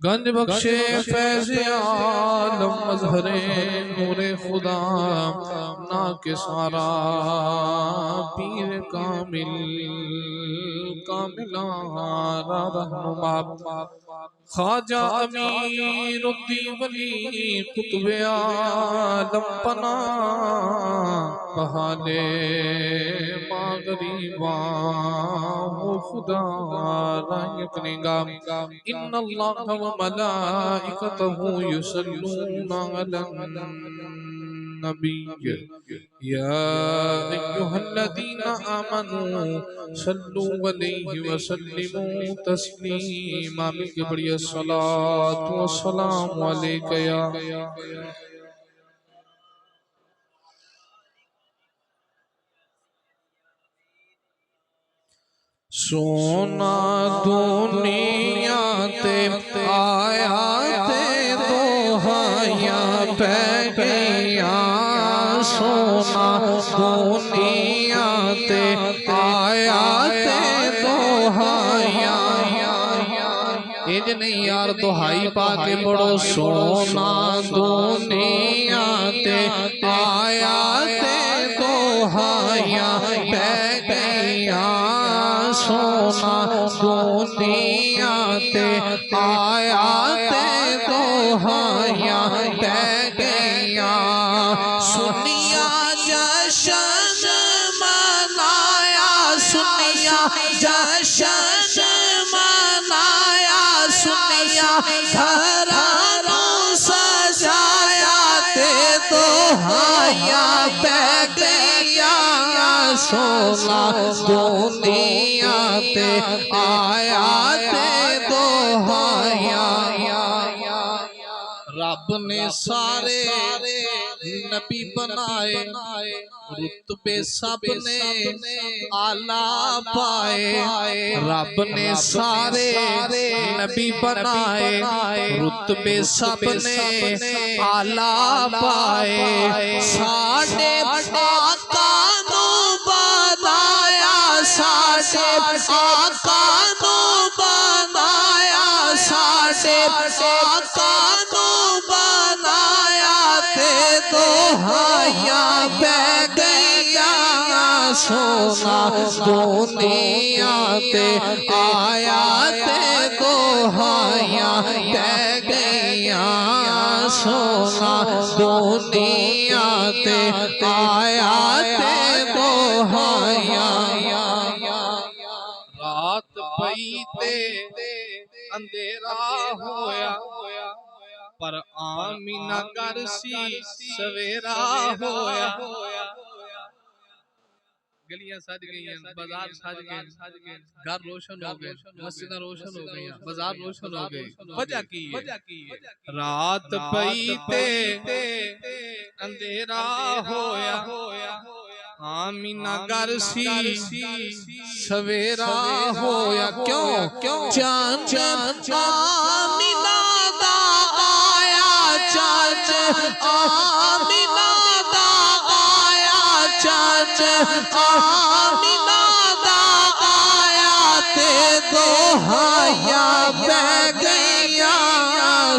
गंज बख्शे फैज़ आलम मज़हरे नूरे खुदा ना के सारा पीर कामिल कामिलारा रहनुमा ख्वाजा अमीरुद्दीन वली कुतुब आलम पना बहाले माँ गरीबा हो खुदा रायकनेगा इन्नल्लाह व मलाइकतहु युसल्लूना अलन नबी या अय्युहल्लज़ीना आमनू सल्लू अलैहि वसल्लिमू तस्लीमा मिलके बढ़िया सलातु व सलाम अलैका या सोना दुनिया ते आया ते दोहाया पै गया सोना दुनिया ते आया ते दोहाया इंज नहीं यार दोहाई पाके पढ़ो सोना दुनिया ते आया ते दोहाया पै गया सोना दुनिया ते आया ते दोहाया पै गया सुनिया जशन मनाया सुनिया जशन मनाया सुनिया घरानों सजाया ते दोहाया पै गया सोना दुनिया ते आया ते दोहाया रब ने सारे नबी बनाए रुतबे सब ने आला पाए रब ने सारे नबी बनाए रुतबे सब ने आला पाए साढ़े आका नु बनाया साढ़े आका नु बनाया साढ़े आका नु बनाया ते दोहाया पै गया सोना दुनिया ते आया ते दोहाया पै गया सोना दुनिया ते आया ते दोहाया रात पई ते अंधेरा होया पर आमीना घर सी सवेरा होया गलियां सज गई बाजार सज गए घर रोशन हो गए मस्जिद रोशन हो गई बाजार रोशन हो गए वजह की रात पई ते अंधेरा होया आमीना घर सी सवेरा होया क्यों चांद आमीना दा आया चांद आमीना दा आया चांद आमीना दा आया दोहाया बह गया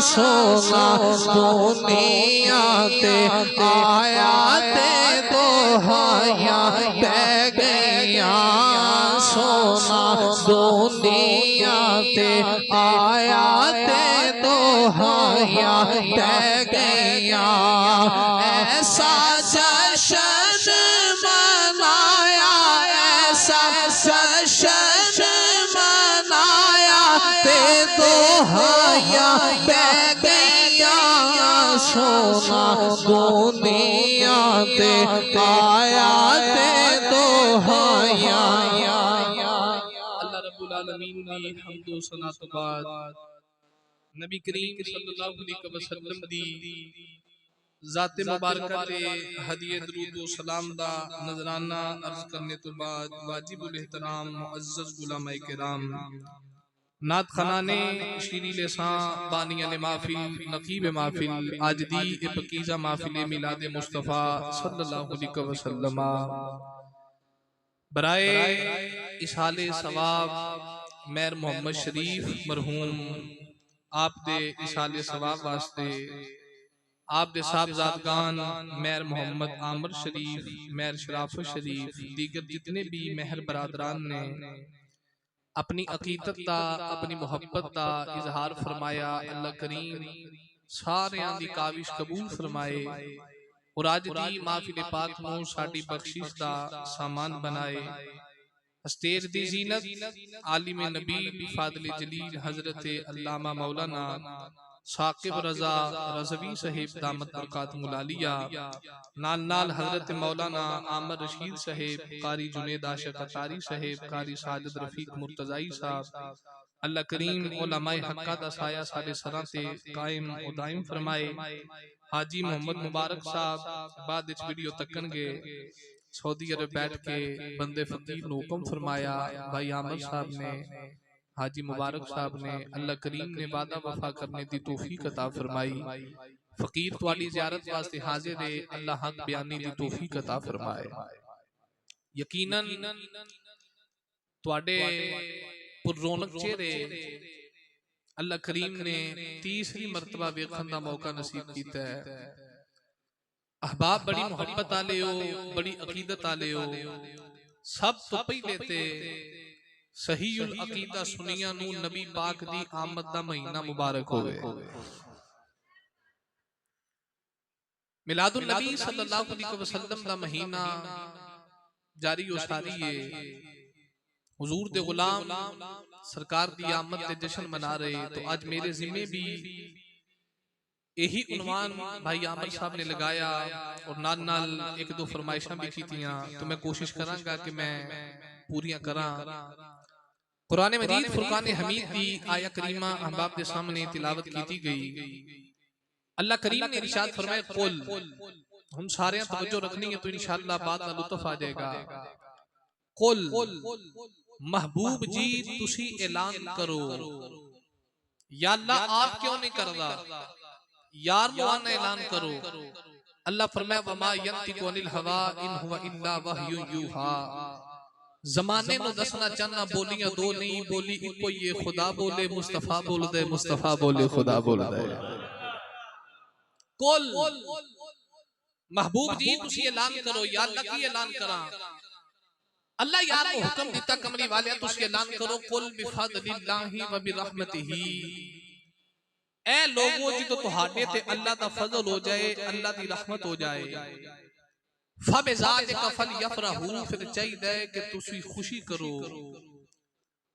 सोना दुनिया ते आया ते दोहाया बह गया सोना दुनिया ते आया ते दोहाया बह गया ऐसा जश्न मनाया ऐसा जश्न मनाया ते दोहाया बह गया सोना दुनिया ते आया ते दोहाया। अल्लाह रब्बुल आलमीन दी हम्दो सना तो बाद नबी करीम सल्लल्लाहु अलैहि वसल्लम दी ज़ात मुबारक ते हदिये दरूद व सलाम दा नजराना अर्ज करने तो बाद वाजिबुल एहतराम मुअज़्ज़ज़ उलमाए किराम नात खनाने शीरी लिसां बानी अल महफिल नकीब महफिल आज दी ए पकीज़ा महफिल मिलाद मुस्तफ़ा सल्लल्लाहु अलैहि वसल्लम बराए इसाले सवाब मेहर मोहम्मद शरीफ मरहूम आप दे इसाले सवाब वास्ते आप दे साहबजादगान मेहर मोहम्मद आमर शरीफ मेहर शराफत शरीफ दीगर जितने भी मेहर बरादरान ने अपनी अकीदत दा अपनी मुहब्बत दा इजहार फरमाया अल्लाह करीम सारियां दी काविश कबूल फरमाए और आज दी महफिल पाक नूं साडी बख्शिश दा सामान बनाए। स्टेज दी जीनत आलिम नबी फादिल जलील हजरत अल्लामा मौलाना साकिब रजा रज़वी साहिब दामत बरकातुहुल आलिया नाल नाल हजरत मौलाना आमर रशीद साहिब कारी जुनेद आशिक अतारी साहिब कारी साजिद रफीक मुर्तजाई साहब अल्लाह करीम उलमाए हक्का दा साया साडे सरां ते कायम और दायम फरमाए। हाजी मोहम्मद मुबारक साहब बाद विच वीडियो तकणगे सऊदी अरब बैठ के बंदे फकीर नूं हुक्म फरमाया भाई आमर साहब ने हाजी मुबारक साहब ने अल्लाह करीम ने वादा वफा करने दी तौफीक अता फरमाई। फकीर तुहाडी ज़ियारत वास्ते हाजिर है अल्लाह हक बयानी दी तौफीक अता फरमाए। यकीनन तुहाडे पुर रौनक चेहरे अल्लाह करीम ने तीसरी मरतबा वेखण दा मौका नसीब कीता है। अहबाब बड़ी मुहब्बत आले हो बड़ी अकीदत आले हो सब तो पहले ते सहीउल अकीदा सुनिया नू नबी पाक दी आमद दा महीना मुबारक होवे। मिलादुन नबी सल्लल्लाहु अलैहि वसल्लम दा महीना जारी हो सारी है। हुजूर दे गुलाम सरकार दी आमद दे जश्न मना रहे तो आज मेरे जिम्मे भी यही उन्वान भाई आमर साहब ने लगाया और नाल नाल एक दो फरमाइशां भी कीतियां तो मैं कोशिश करांगा कि मैं पूरियां करा। कुरान मजीद फुरकान हमीद दी आया करीमा अहबाब के सामने तिलावत की गई। अल्लाह करीम ने इरशाद फरमाया कुल हम सारे तवज्जो रखनी है तो इंशाअल्लाह बात का लुत्फ आ जाएगा। कुल महबूब जी तुसी ऐलान करो या अल्लाह आप क्यों नहीं करदा यार मुआन ऐलान करो। अल्लाह फरमाया वमा यंतिकु अनिल हवा इन हुवा इल्ला वहयु यूहा। जमाने नु दसना चाहना बोलियां दो नहीं बोली इको ये खुदा बोले मुस्तफा बोल दे मुस्तफा बोले खुदा बोल दे। कुल महबूब जी तुसी ऐलान करो या अल्लाह की ऐलान करा। अल्लाह यार को हुक्म दिता कमली वाले तुसी ऐलान करो कुल बिफदलिल्लाहि व बिरहमतिही। ए लोगो जी तो तुहाडे ते अल्लाह दा फजल हो जाए अल्लाह दी रहमत हो जाए फबिज़ालिका फलयफरहू फिर चाहिए कि तुसी खुशी करो।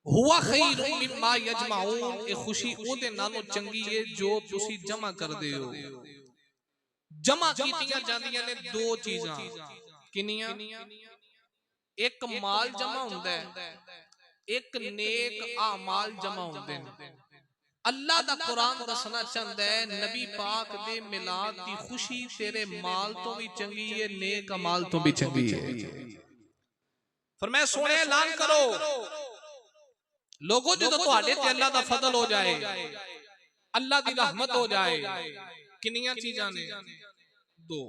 हुआ खैरुम मिम्मा यजमाऊन ए खुशी ओदे नालों चंगी है जो तुसी जमा कर दे हो। जमा कीतियां जांदियां ने दो चीजां किनियां एक माल जमा हुंदा है एक नेक आमाल जमा हुंदे ने। अल्लाह दा कुरान दसना चाहता है नबी पाक दे मिलाद दी खुशी तेरे माल तो भी चंगी है नेक अमाल तो भी चंगी है। फरमाया सोने ऐलान करो लोगों जो तुहाडे ते अल्लाह दा फजल हो जाए अल्लाह दी रहमत हो जाए। किनियां चीजां ने दो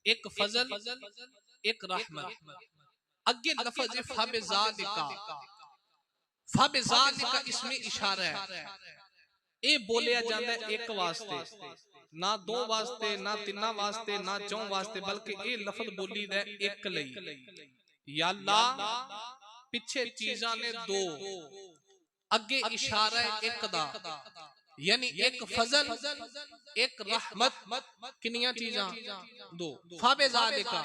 एक फजल एक रहमत। अगे लफ्ज फबिज़ालिका फबिज़ालिका इसमें इशारा है, ये बोलिया जाता है एक वास्ते, ना दो वास्ते, ना तिना वास्ते, ना चौं वास्ते, बल्कि ये लफ्ज बोली दे एक लई। या अल्लाह पिछे चीज़ां ने दो, अगे इशारा है एक दा, यानी एक फजल एक रहमत, किनिया चीज़ां दो। फबिज़ालिका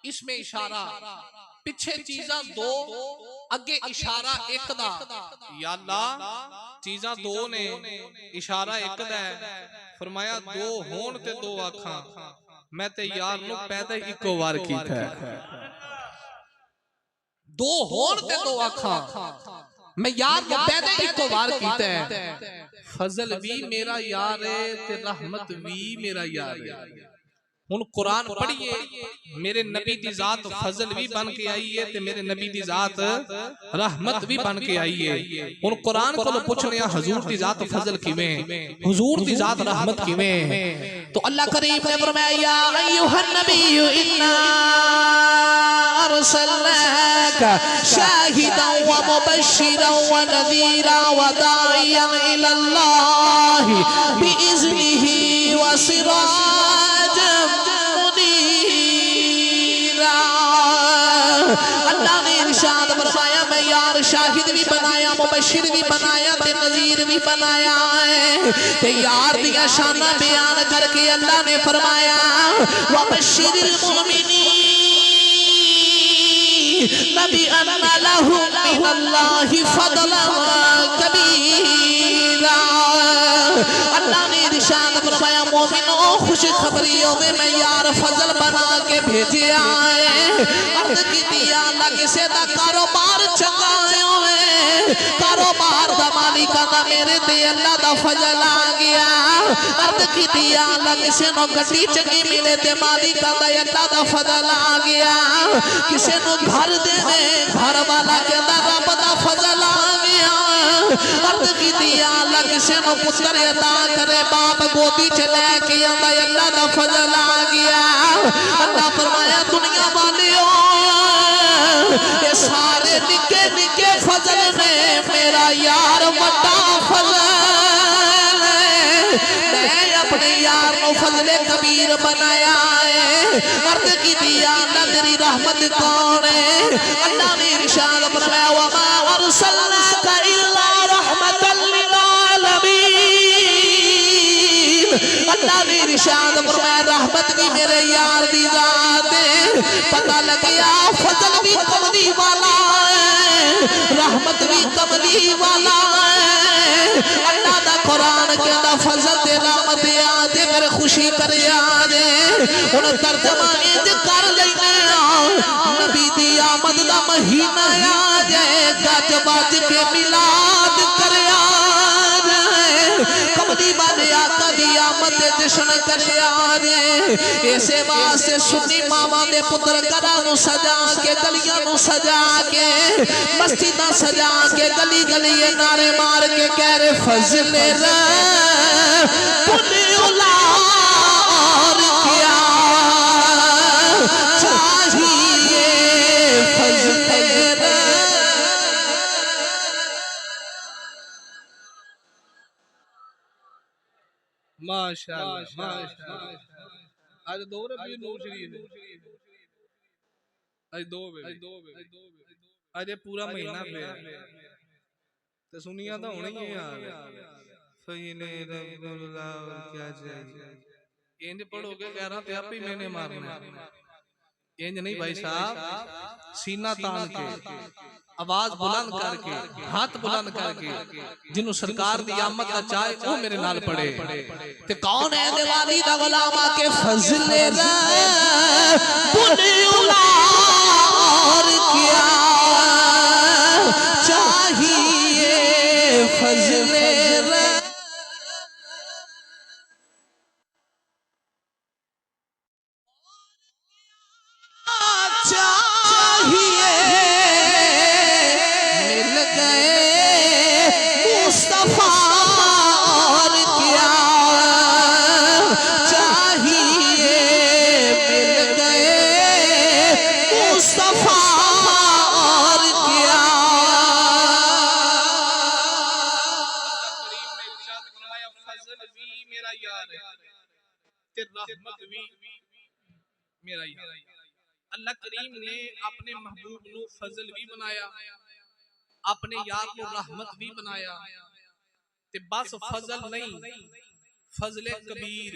इसमें इशारा, पिछे चीज़ां दो, अगे इशारा एक दा। या अल्लाह चीज़ां दो ने, इशारा एक दा है। फरमाया दो होण ते दो आखां, मैं ते यार नू पैदा इको वार कीता है। दो होण ते दो आखां, मैं यार नू पैदा इको वार कीता है। फजल भी मेरा यार है ते रहमत भी मेरा यार है। हुन कुरान पढ़िए, मेरे नबी दी जात फजल भी बन के आई है ते मेरे नबी दी जात रहमत भी बन के आई है। हुन कुरान को पूछने हुजूर दी जात फजल किवें, हुजूर दी जात रहमत किवें, तो अल्लाह करीम ने फरमाया या अय्युहन नबिय्यु इन्ना अरसलनाका शाहिदन व मुबश्शिरन व नज़ीरा व दाइयन इलल्लाहि बिइज़्निही व सिराजन मुनीरा। अल्लाह ने इरशाद फरमाया मैं यार शाहिद भी बनाया, मुबश्शिर भी बनाया ते नज़ीर भी बनाया है। ते यार दिया शाना बयान करके अल्लाह ने फरमाया व बश्शिरिल मुमिनीन नबी अन्ना लहु मिनल्लाहि फदलन कबीरा। अल्लाह ने इरशाद फरमाया मोमिनो खुशखबरी होवे मैं यार फजल बना के भेजे आए। अर्ज की दिया अल्लाह किसे दा कारोबार चंगा होवे, कारोबार दा मालिक दा मेरे ते अल्लाह दा फजल आ गया। अर्ज की दिया अल्लाह किसे नो गड्डी चंगी मिले ते मालिक दा अल्लाह दा फजल आ गया। किसे नो घर दे दे घर वाला के दा रब दा फजल आ गया। अर्ज की दिया अल्लाह किसे नो पुत्र अता करे, बाप गोदी च लेके आंदा अल्लाह दा फजल आ गया। अल्लाह फरमाया दुनिया वालियो ये सारे निके निके फजल ने मेरा यार बड़ा फजल, मैं अपने यार नो फजले कबीर बनाया है। अर्ज की दिया तेरी रहमत कौन है? अल्लाह ने इरशाद फरमाया व मा अरसलनाका इल्ला रहमतल लिल आलमीन। अल्लाह ने इरशाद फरमाया रहमत भी मेरे यार दी जात है। पता लग गया फजल भी कमली वाला है, रहमत भी कमली वाला है। अल्लाह दा कुरान कहता फजल ते रहमत याद कर खुशी कर याद। हुन तर्जमा इंज कर लेने नबी दी आमद दा महीना आ जाए, गज बज के मिलाद कर याद। कमली वाले आका दी आमद दे जश्न कर याद। ऐसे वास्ते सुन्नी मामा दे पुत्र घरां नु सजा के, गलियां नु सजा के, मस्जिदां सजा के, गली गली नारे मार के कह रहे फजल पुनिया चाहिए फजल। माशाअल्लाह माशाअल्लाह। आज दो रबी नूर शरीफ, आज दो आज पूरा महीना पे तो सुनिया तो होना ही यार। फईने रब्बुल्लाह और क्या चाहिए इंज पढ़ोगे 11 ते आप ही मैंने मारना। इंज नहीं भाई साहब, सीना तान के आवाज बुलंद करके हाथ बुलंद करके जिन्हों सरकार दी आमद दा चाहे वो मेरे नाल पड़े। ते कौन है दिवाली दा गुलाम के फजले पुनिया और क्या चाहिए फजले चाहिए। मिल गए मुस्तफा और क्या चाहिए। मिल गए मुस्तफा और क्या ते रहमत भी मेरा यार। अल्लाह करीम ने अपने महबूब नू फजल भी बनाया, अपने यार नू रहमत भी बनाया। ते बस फजल नहीं, फजले कबीर,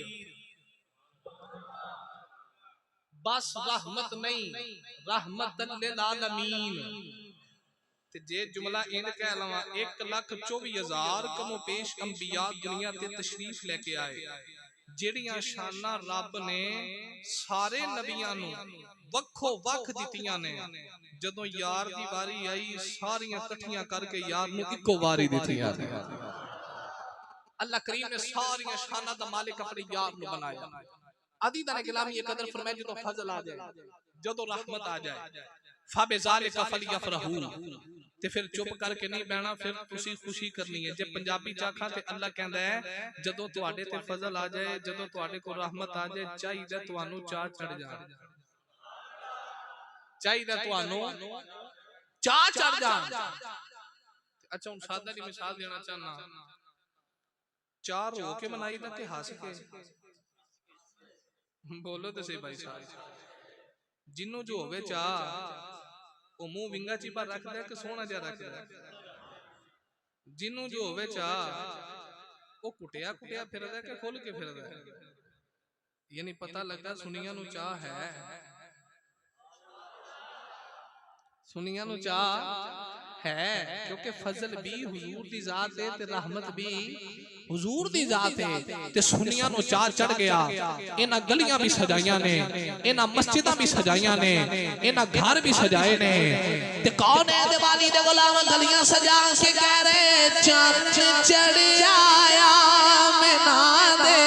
बस रहमत नहीं, रहमतन लिल आलमीन। ते जे जुमला इंज कह लवा 1,24,000 कमो पेश अंबिया दुनिया ते तशरीफ लेके आए, जेड़ियां शाना रब ने सारे नबियां नू वक्खो वक्ख दित्तियां ने, जदों यार दी वारी आई सारियां इकट्ठियां करके यार नू इक्को वारी दित्तियां ने। अल्लाह करीम ने सारियां शाना दा मालिक अपने यार नू बनाया। आदि दा ने गुलामी ये कदर फरमाया जदों फजल आ जाए, जदों रहमत आ जाए, फबिज़ालिका फलयफरहू, ते फिर चुप करके नहीं बहना, फिर तुसी खुशी करनी है। जे पंजाबी चाखा ते अल्लाह कहंदा है जदों तुहाडे ते फजल आ जाए, जदों तुहाडे कोल रहमत आ जाए, चाहिदा तुहानू चाह चढ़ जाए, चाहिदा तुहानू चाह चढ़ जाए। अच्छा हुण सादा दी मिसाल देना चाहना, चार हो के मनाई दा के हस के? बोलो तो सही भाई साहब। जिन्नू जो होवे चाह वो मुंह विंगा चिपा रख दे कि सोहना जा रख दे। जिन्नू जो होवे चाह वो कुटिया कुटिया फिरदा कि खुल के फिरदा, यानी पता लगता सुनिया नू चाह है, सुनिया नू चाह है, क्योंकि फजल भी हुजूर दी जात है ते रहमत भी हुजूर दी जात है। ते सुनिया नू चाह चढ़ गया, इन्हां गलियां भी सजाइयां ने, इन्हां मस्जिदां भी सजाइयां ने, इन्हां घर भी सजाए ने। ते कौन है दिवाली दे गुलाम गलियां सजा के कह रहे चंद चढ़ आया मिना दे,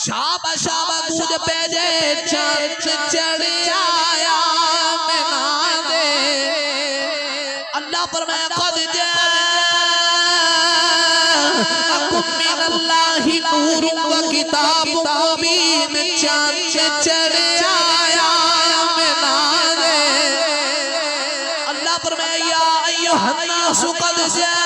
शाबा शाबा गूंज पे जे चंद चढ़ आया मिना दे। अल्लाह पर मैं कद जाकुम मिनल्लाहि नूरुम व किताबुम मुबीन, चंद चढ़ आया मिना दे। अल्लाह पर मैं या अय्युहन्नासु कद जाकुम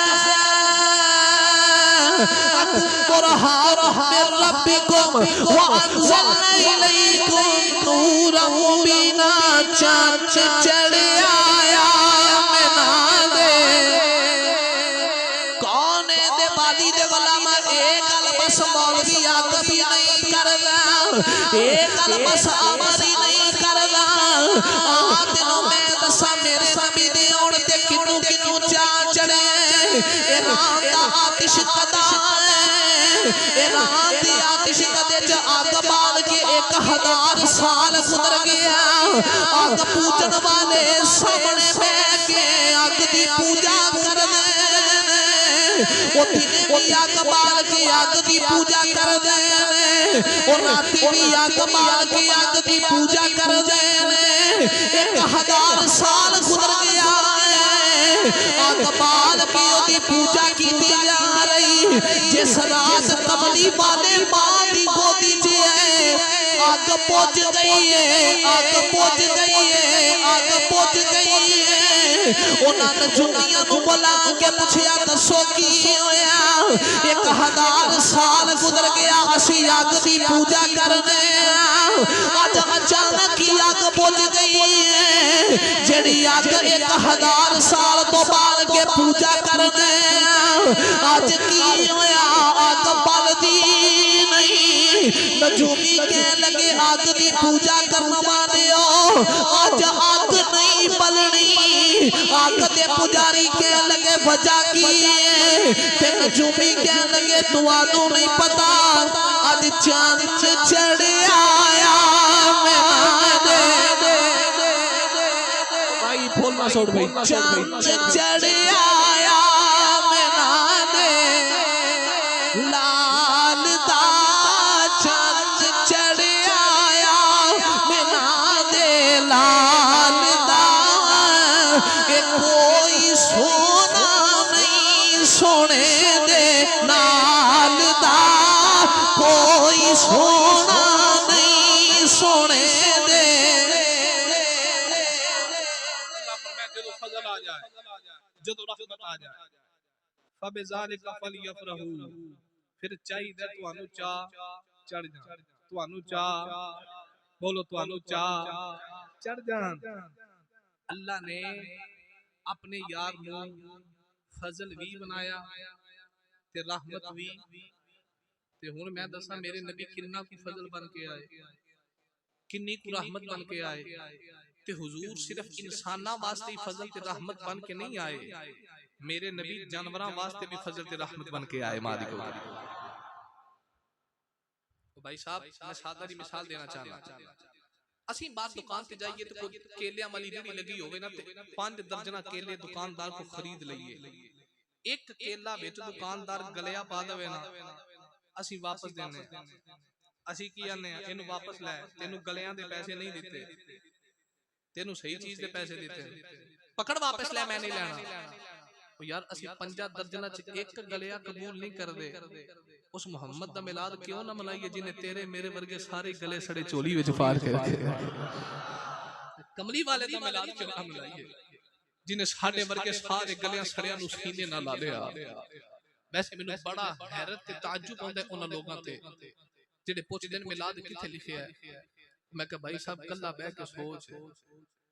बुरहानुम मिन रब्बिकुम व अंज़लना इलैकुम नूरम मुबीना, चंद चढ़ आया मिना दे। कौन है दे बादी दे गुलाम एक गल बस मौलवी आदमी नहीं करदा, एक गल बस अमरी नहीं करदा। आ तेनों मैं दसा मेरे नबी दे आउण ते किन्नू किन्नू चाह चढ़े। ईरान दा आतिश कदा है, ईरान दी आतिश कदे च अग बाल के 1000 साल गुजर गया। अग पूजन वाले सामने बैठ के अग दी पूजा करदे, अग बाल के अग की पूजा कर दे, राती भी अग बाल के अग की पूजा कर दे। 1000 साल गुजर गया है, अग बाल के ओदी पूजा की जा रही। जिस रात कमली वाले मां दी गोदी च है, अग पुज गई है, अग पुज गई है, अग पुज गई है। उन्होंने जुनिया नू बुला के पूछया दसो की होया। 1000 साल गुजर गया असी अग की पूजा करने, अज अचानक ही अग बुझ गई है। जेड़ी अग 1000 साल तो बाद के पूजा करने, अज की होया अग बलदी नहीं। नजूमी कह लगे अग की पूजा करने वाले हो, अज अग नहीं बलनी। अग दे पुजारी कह लगे वजह की है, ते नजूमी कह लगे तुहानू नहीं पता अज चांद चढ़ आया मिना दे। भाई बोलना छोड़ भाई, चांद चढ़ आया मिना दे। लाल दा चांद चढ़ आया मिना दे, लाल दा कोई सोना नहीं सोने दे नाल दा, कोई सोना नहीं सोने दे। जदों फजल आ जाए, जदों रहमत आ जाए, फबिज़ालिका फलयफरहू, फिर चाहिए तुहानू चाह चढ़ जान, तुहानू चाह बोलो तुहानू चाह चढ़ जान। अल्लाह ने अपने यार नू फजल भी बनाया ते रहमत भी। ते हुण मैं दसा मेरे नबी किन्ना को फजल बन के आए, किन्नी को रहमत बन के आए। ते हुजूर सिर्फ इंसाना वास्ते ही फजल ते रहमत बन के नहीं आए, मेरे नबी जानवरां वास्ते भी फजल ते रहमत बन के आए। मालिक भाई साहब मैं सादा दी मिसाल देना चाहना। ਅਸੀਂ ਬਾਹਰ ਦੁਕਾਨ ਤੇ ਜਾਈਏ ਤੇ ਕੋਈ ਕੇਲਿਆਂ ਵਾਲੀ ਜਿਹੜੀ ਲੱਗੀ ਹੋਵੇ ਨਾ ਤੇ 5 ਦਰਜਨਾ ਕੇਲੇ ਦੁਕਾਨਦਾਰ ਕੋ ਖਰੀਦ ਲਈਏ, ਇੱਕ ਕੇਲਾ ਵਿੱਚ ਦੁਕਾਨਦਾਰ ਗਲਿਆ ਪਾ ਦੇਵੇ ਨਾ, ਅਸੀਂ ਵਾਪਸ ਦੇਣੇ। ਅਸੀਂ ਕੀ ਆਨੇ ਆ, ਇਹਨੂੰ ਵਾਪਸ ਲੈ, ਤੈਨੂੰ ਗਲਿਆਂ ਦੇ ਪੈਸੇ ਨਹੀਂ ਦਿੱਤੇ, ਤੈਨੂੰ ਸਹੀ ਚੀਜ਼ ਦੇ ਪੈਸੇ ਦਿੱਤੇ, ਪਕੜ ਵਾਪਸ ਲੈ, ਮੈਂ ਨਹੀਂ ਲੈਣਾ। यार असी 5 दर्जना च एक गलिया कबूल नहीं करते, उस मुहम्मद दा मिलाद क्यों ना मनाइए जिन्हें तेरे मेरे वर्गे सारे गले सड़े चोली विच फाड़ के रखे। कमली वाले दा मिलाद क्यों ना मनाइए जिन्हें साडे वर्गे सारे गलियां सड़ियां नू सीने ना ला लिया। वैसे मैनू बड़ा हैरत ते ताज्जुब आंदा उन्हां लोगां ते जेड़े पुछदे ने मिलाद किथे लिखिया है। मैं कहा भाई साहब कल्ला बैठ के सोच,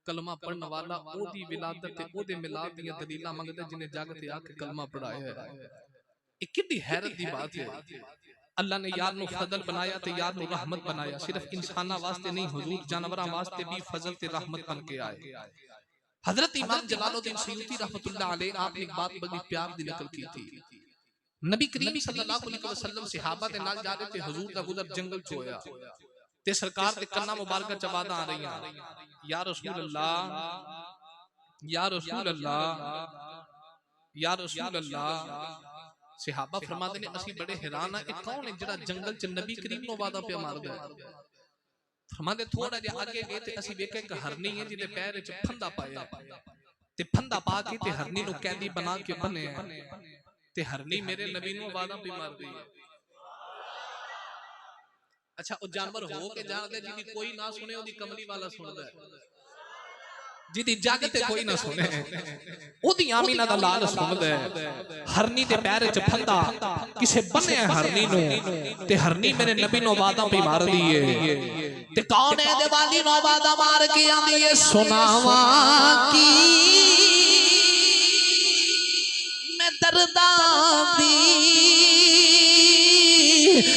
कलमा पढ़ने वाला ओदी विलादत ते ओदे मिलाद दियां दलीलां मंगदा जिन्हें जग ते आके कलमा पढ़ाया है। ये कितनी हैरत दी बात है। अल्लाह ने यार नु फजल बनाया ते यार नु रहमत बनाया। सिर्फ इंसाना वास्ते नहीं, हुजूर जानवरां वास्ते भी फजल ते रहमत बन के आए। हजरत इमाम जलालुद्दीन सयूती रहमतुल्लाह अलैह आपने एक बात बड़ी प्यार दी नकल की थी। नबी करीम सल्लल्लाहु अलैहि वसल्लम सहाबा दे नाल जा रहे थे, हुजूर दा गुजर जंगल च होया ते सरकार दे कन्ना मुबारक च आवाज़ां आ रहीआं, या रसूल अल्लाह, या रसूल अल्लाह, या रसूल अल्लाह। सहाबा फरमाते ने असी बड़े हैरान हां, कौन है जिहड़ा जंगल च नबी करीम नु वादा पे मारदा है। फरमाते थोड़ा जिहा अगे गए ते असी वेखे एक हरनी है जिहदे पैर च फंदा पाया ते फंदा पा के ते हरनी नु कैदी बना के बन्ने ते हरनी मेरे नबी नु वादा पे मार दी है। अच्छा वो जानवर हो के जान दे जिदी कोई ना सुने ओदी कमली वाला सुनदा है, जिदी जग ते कोई ना सुने ओदी आमीना दा लाल सुनदा है। हरनी दे पैर च फंदा किसे बन्ने हरनी नु ते हरनी मेरे नबी नु वादा पे मार दी है। ते कौन है दे वाली नु वादा मार के आंदी है, सुनावा की मैं दर्दा दी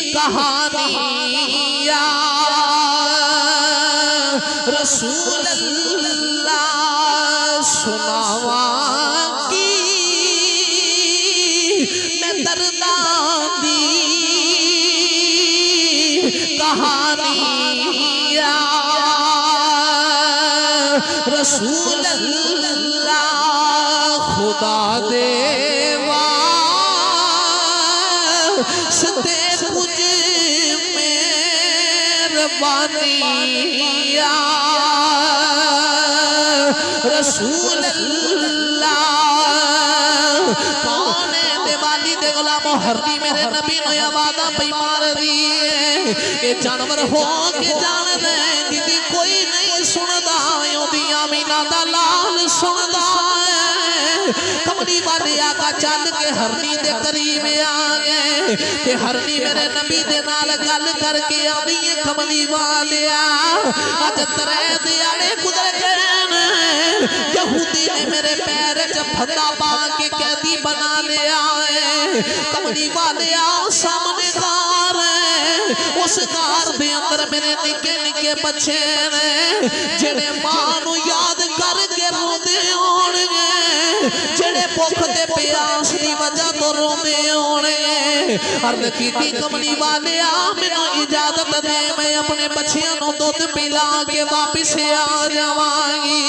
कहानी या रसूल अल्लाह, सुनावा की मैं दर्दा दी कहानी या रसूल अल्लाह। खुदा देवा सते कुछ मेहरबानिया रसूल अल्लाह। कौन है दिवाली दे गुलामो, हरनी मेरे नबी नु वादा पे मार दी है। ये जानवर हो के जान दे जिदी कोई नहीं सुनदा, ओदी आमीना दा लाल सुनदा है। कमली वाले आका चल के हरनी दे करीब आ गए ते हरनी मेरे नबी दे नाल गल करके आंदी है, कमली वाले अज तरे दियाले गुजर गए ने, यहूदी ने मेरे पैर च फंदा पा के कैदी बना लिया है। कमली वाले सामने गार है, उस गार दे अंदर मेरे निके निके बच्चे ने जेड़े मां नू याद करके रोंदे होणगे, जेड़े भुख ते प्यास दी वजह तो रोंदे होणगे। अर्ज कीती कमली वाले मैनू इजाजत दे, मैं अपने बच्चियां नू दुध पिला के वापस आ जावांगी।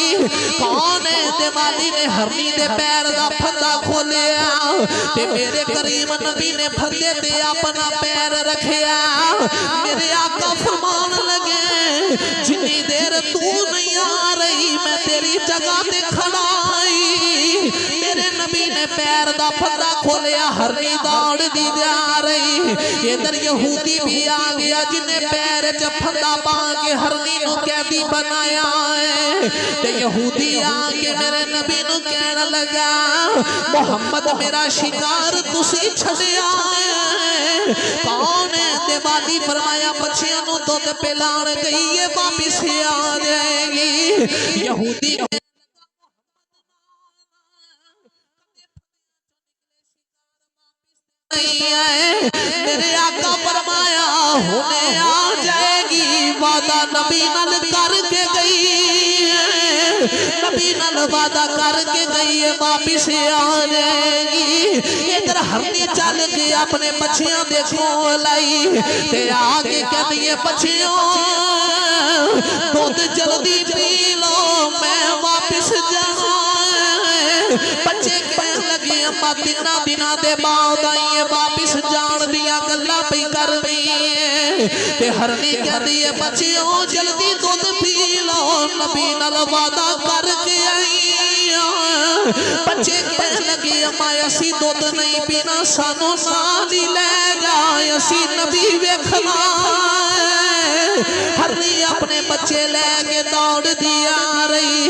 कौन है दिवाली ने हरनी दे पैर दा फंदा खोलिया ते मेरे करीम नबी ने फंदे ते अपना पैर रखिया। मेरे आका फरमान लगे, जिन्नी देर तू नहीं आ रही मैं तेरी जगह ते खड़ा आई। मेरे नबी ने पैर दा फंदा खोलिया, हरनी दौड़ दी जा रही। इधर यहूदी भी आ गया जिन्हें पैर च फंदा पा के हरनी नु कैदी बनाया है। ते यहूदी आके मेरे नबी नु कहने लगा, मोहम्मद मेरा शिकार तुसी छड़िया है, कौन है दिवाली फरमाया बच्चियों को दुध पिलान गई है वापिस आ जाएगी। यहूदी मेरे आका फरमाया होने आ जाएगी, वादा नबी नल करके गई है, नबी नल वादा करके गई है वापिस आ जाएगी। इधर हरनी चल के अपने बच्चियों देखो लाई ते आगे कहती है बच्चियों दूध जल्दी पी लो मैं वापिस जाऊं। बच्चे कहने लगे अम्मा तिना दिना दे बाद आई वापिस जान दिया गल्ला पई कर दी। हरनी कहती है बच्चियों जल्दी दूध पी लो नबी नाल वादा करके आई। बच्चे कहने लगे अम्मा असी दूध नहीं पीना सानू नाल ही ले जा असी नबी वेखना। हरनी अपने बच्चे लेके दौड़ दिया रही।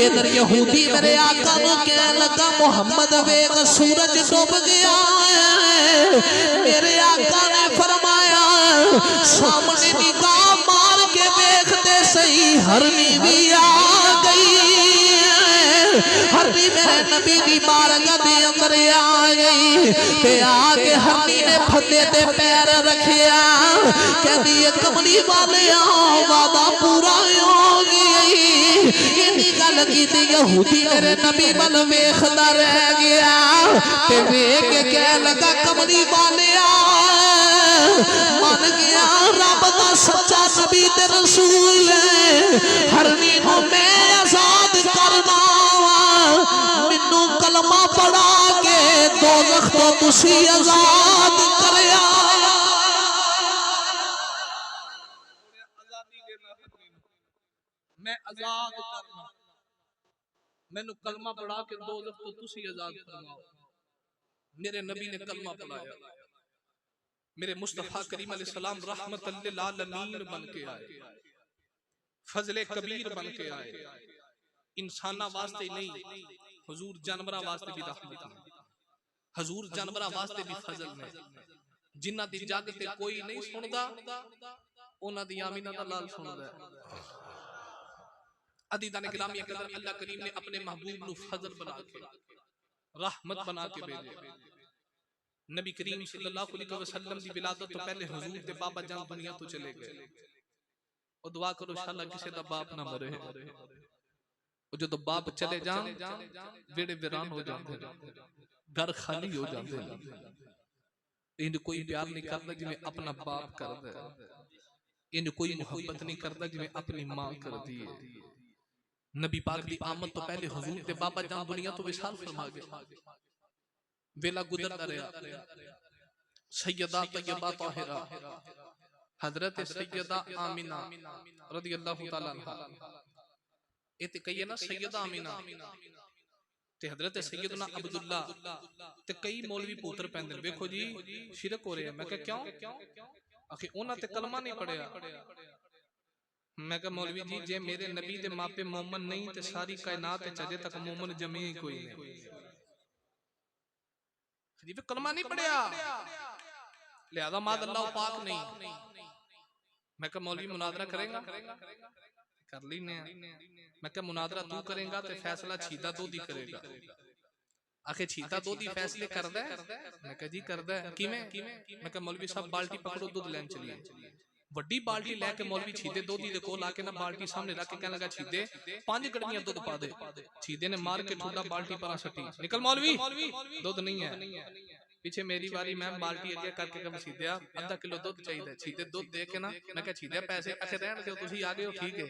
इधर यहूदी मेरे आका को कहने लगा मोहम्मद वेख सूरज डूब गया है। मेरे आका ने फरमाया सामने निगाह मार के देखते सही हरनी भी आ गई। हरनी मेरे नबी की बारगाह दे अंदर आ गई ते आके हरनी ने फते ते पैर रखिया कहती है कमली वाले वादा पूरा हो गई। इन्नी गल की यहूदी मेरे नबी वल वेखदा रह गया ते वेख के कह लगा कमली वाले मन गया रब दा सच्चा नबी ते रसूल हरनी को मैं आजाद करना मैनू कलमा पढ़ा के दोज़ख तो तुसी आजाद करया। मैं आजाद करना मैनू कलमा पढ़ा के दोज़ख तो तुसी आजाद करना। मेरे नबी ने कलमा पढ़ाया, मेरे मुस्तफा करीम अलैहिस्सलाम रहमतल लिल आलमीन बन के आए, फजले कबीर बन के आए। इंसाना वास्ते नहीं हुजूर जानवरा वास्ते भी रहमत है, हुजूर जानवरा वास्ते भी फजल है। जिन्हां दी जग ते कोई नहीं सुनदा उन्हां दी आमीना दा लाल सुनदा है। अदीदाने गिरामी कदर अल्लाह करीम ने अपने महबूब नु फजल बना के रहमत बना के भेजे। नबी करीम सल्लल्लाहु अलैहि वसल्लम दी विलादत तो पहले हुजूर दे बाबा जान दुनिया तो चले गए। और दुआ करो इंशाअल्लाह किसी दा बाप ना मरे। और जो बाप चले जान वेड़े वीरान हो जाते हैं, घर खाली हो जाते हैं। इन कोई प्यार नहीं करता जिवें अपना बाप करदा है, इन कोई मोहब्बत नहीं करता जिवें अपनी मां करदी है। नबी पाक दी आमद तो पहले हुजूर दे बाबा जान दुनिया तो विशाल फरमा गए। वेला गुजरता रहा, सैयदा तैयबा ताहिरा हजरत सैयदा आमिना रदियल्लाहु ताला अन्हा इते कहिए ना सैयदा आमिना ते हजरत सैयदना अब्दुल्ला ते कई मौलवी पुत्र पैंदे। देखो जी शिरक हो रहा है। मैं कहा क्यों? आखिर उन्हां ते कलमा नहीं पढ़िया। मैं कहा मौलवी जी जे मेरे नबी दे मापे मोमन नहीं ते सारी कायनात अजे तक मोमन जमे ही कोई नहीं। जी कलमा नहीं पढ़िया लिहाजा माद अल्लाह पाक नहीं। मैं कहा मौलवी मुनादरा करेगा? कर लीने। मैं कहा मुनादरा तू करेगा तो फैसला छीदा दोधी करेगा। आखिर छीदा दोधी फैसले करदा है? मैं कहा जी करदा है। किवें? मैं कहा मौलवी साहब बाल्टी पकड़ो दूध लैन चलिए। वड्डी बाल्टी लैके मौलवी छीदे दोधी दे कोल आके ना बाल्टी सामने रख के कहने लगा छीदे 5 गड़वियां दूध पा दे। छीदे ने मार के ठुड्डा बाल्टी पर सटी। निकल मौलवी दूध नहीं है। पीछे मेरी बारी मैं बाल्टी अगे करके कब छीदया आधा किलो दूध चाहिए। छीदे दूध दे के ना मैं कहा छीदे पैसे आखे रहन दो तुसी आ गए हो ठीक है।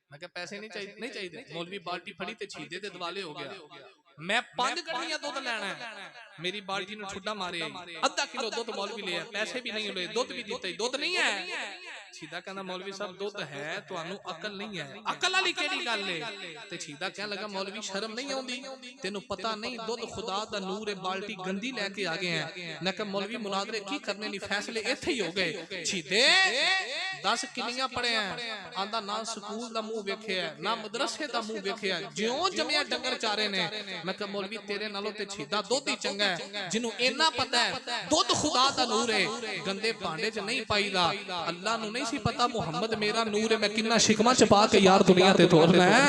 मैं कहा पैसे नहीं चाहिए। मौलवी बाल्टी फड़ी ते छीदे दे दिवाले हो गया। मैं 5 गड़वियां दूध लेना है। मेरी बाल्टी ने ठुड्डा मारे आधा किलो दूध मौलवी लिया पैसे भी नहीं ले दूध भी दिता दूध नहीं है। छीदा कहना मौलवी साहब दूध है तुहानू अकल नहीं है। अकल वाली केड़ी गल है? ते छीदा कहने लगा मौलवी शर्म नहीं आउंदी तेनू पता नहीं दूध खुदा दा नूर है बाल्टी गंदी लेके आ गए हैं। मैं कहा मौलवी मुनादरे की करने नहीं फैसले इत्थे ही हो गए। छीदे 10 ਕਿੰਨੀਆਂ ਪੜਿਆ ਆਂਦਾ ਨਾ ਸਕੂਲ ਦਾ ਮੂੰਹ ਵੇਖਿਆ ਨਾ ਮਦਰਸੇ ਦਾ ਮੂੰਹ ਵੇਖਿਆ ਜਿਉਂ ਜੰਮਿਆ ਡੰਗਰ ਚਾਰੇ ਨੇ ਮੈਂ ਕਿਹਾ ਮੌਲਵੀ ਤੇਰੇ ਨਾਲੋਂ ਤੇ ਛੀਦਾ ਦੁੱਧ ਹੀ ਚੰਗਾ ਹੈ ਜਿਹਨੂੰ ਇੰਨਾ ਪਤਾ ਹੈ ਦੁੱਧ ਖੁਦਾ ਦਾ ਨੂਰ ਹੈ ਗੰਦੇ ਭਾਂਡੇ 'ਚ ਨਹੀਂ ਪਾਈਦਾ ਅੱਲਾ ਨੂੰ ਨਹੀਂ ਸੀ ਪਤਾ ਮੁਹੰਮਦ ਮੇਰਾ ਨੂਰ ਹੈ मैं किन्ना शिकमा च पा के यार दुनिया ते तोड़ना है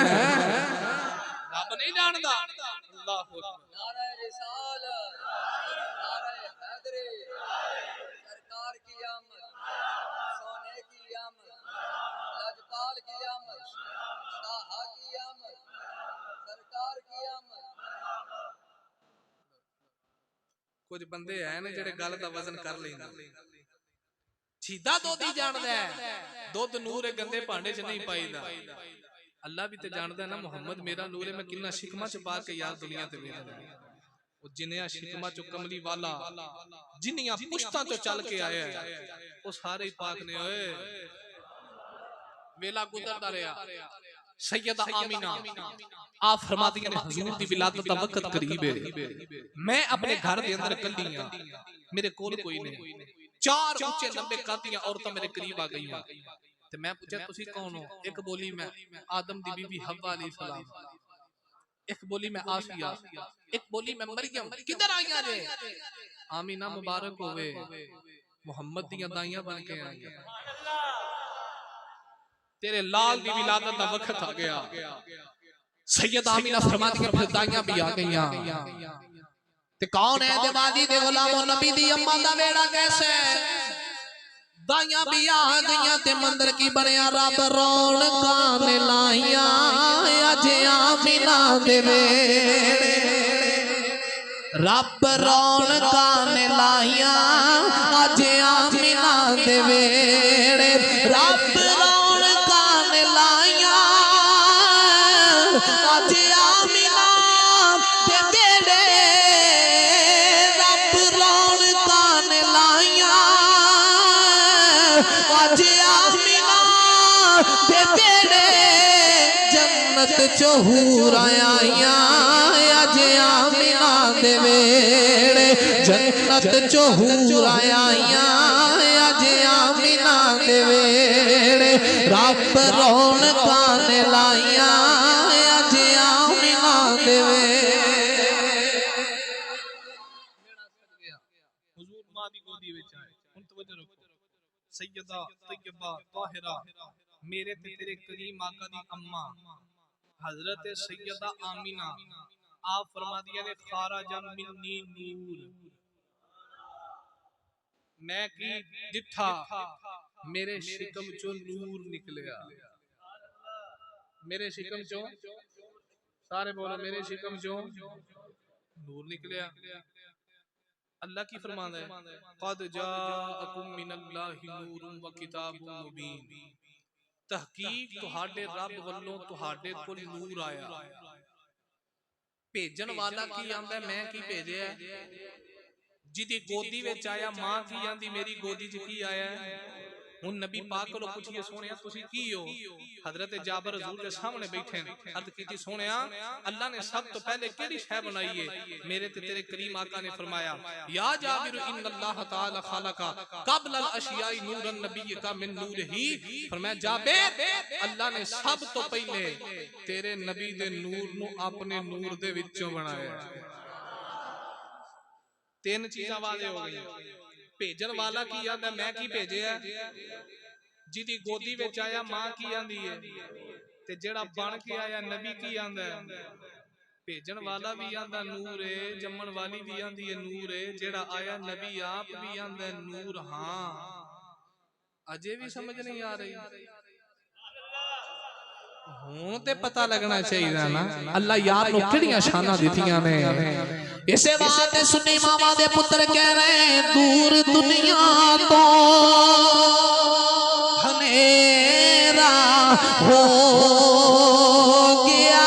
रब नहीं जानदा अल्लाह नारे रिसालत नारे हैदरी सरकार की आमद सोने की आमद लजपाल की आमद शाह की आमद सरकार की आमद कुछ बंदे है ने जेड़े गल दा वजन कर लेंदे छीदा दुध ही जानदा है दुध नूर है गंदे भांडे च नहीं पाईदा अल्लाह भी ते जानदा है ना मुहम्मद मेरा नूर है मैं किन्ना शिकमा च पा के यार दुनिया ते भेजना ओ जिन्नियां शिकमा चो कमली वाला जिन्नियां पुश्तां चो चल के आया है ओ सारे ही पाक ने ओए वेला गुजरदा रहा सैयदा आमीना आप फरमाती ने हुजूर दी विलादत दा वक्त करीब है मैं अपने घर दे अंदर कल्ली हां मेरे कोल कोई नहीं चार ऊंचे लंबे कादियां औरतां मेरे करीब आ गईयां ते मैं पूछा तुसी कौन हो एक बोली मैं आदम दी बीवी हव्वा अलैहि सलाम एक बोली मैं आसिया एक बोली मैं मरियम किधर आईयां जे आमीना मुबारक होवे मुहम्मद दी दाइयां बन के आई तेरे लाल दी विलादत दा वक्त आ गया सैयदा आमीना फरमाती है फिर दाइयां भी आ गईयां ते कौन है देवादी दे गुलामो नबी दी अम्मा दा वेड़ा कैसे दाइयां भी आ गईयां ते मंदिर की बनया रब रौनकां ने लाइयां अज आमीना दे वेड़े रब रौनकां ने लाइयां अज आमीना दे वेड़े रब रौनकां ने लाइयां अज आमीना दे वेड़े अज आमीना दे वेड़े जन्नत चो हूर आईयां अज आमीना दे वेड़े जन्नत चो हूर आईयां अज आमीना दे वेड़े रब रौनकां ने लाइयां अज आमीना दे वेड़े हुजूर मां दी गोदी विच आए हुन तवज्जो रखो सैयदा तैयबा ताहिरा मेरे ते तेरे करीम आका दी अम्मा हजरत सैयदा आमीना आप फरमादिया ने खाराजा मिन्नी नूर मैं की दिठा मेरे शिकम चो नूर निकलिया मेरे शिकम चो सारे बोलो मेरे शिकम चो नूर निकलिया अल्लाह की फरमांदा है कद जाअकुम मिनल्लाहि नूरुन व किताबुन मुबीन तहकीक तुहाडे रब वल्लों तुहाडे कोल नूर आया भेजन वाला की आंदा मैं की भेजिया जिदी गोदी विच आया मां की आंदी मेरी गोदी च की आया हुन नबी पाक कोलों पुछिए सोनिया तुसी की हो हजरत जाबर हुजूर के सामने बैठे हैं अर्ज कीती सोनिया अल्लाह ने सब तो पहले केड़ी शय बनाई है मेरे ते तेरे करीम आका ने फरमाया या जाबिर इन्नल्लाह तआला खलका क़ब्ल अल अशियाई नूरन नबी का मिन नूरही फरमाया जाबिर अल्लाह ने सब तो पहले तेरे नबी दे नूर नु अपने नूर दे विचों बनाया तीन चीजां वादे हो गई भेजन वाला की आंदा मैं की भेजिया जिदी गोदी विच आया मां की आंदी है ते जेड़ा बन के आया नबी की आंदा है भेजन वाला भी आंदा नूर है जम्मन वाली भी आंदी है नूर है जेड़ा आया नबी आप भी आंदा है नूर हां अजे भी समझ नहीं आ रही हुण ते पता लगना चाहिए ना अल्लाह यार नु किहड़ियां शानां दित्तियां ने इसे बात सुनी मामा दे पुत्र कह रहे दूर दुनिया तो हनेरा हो गया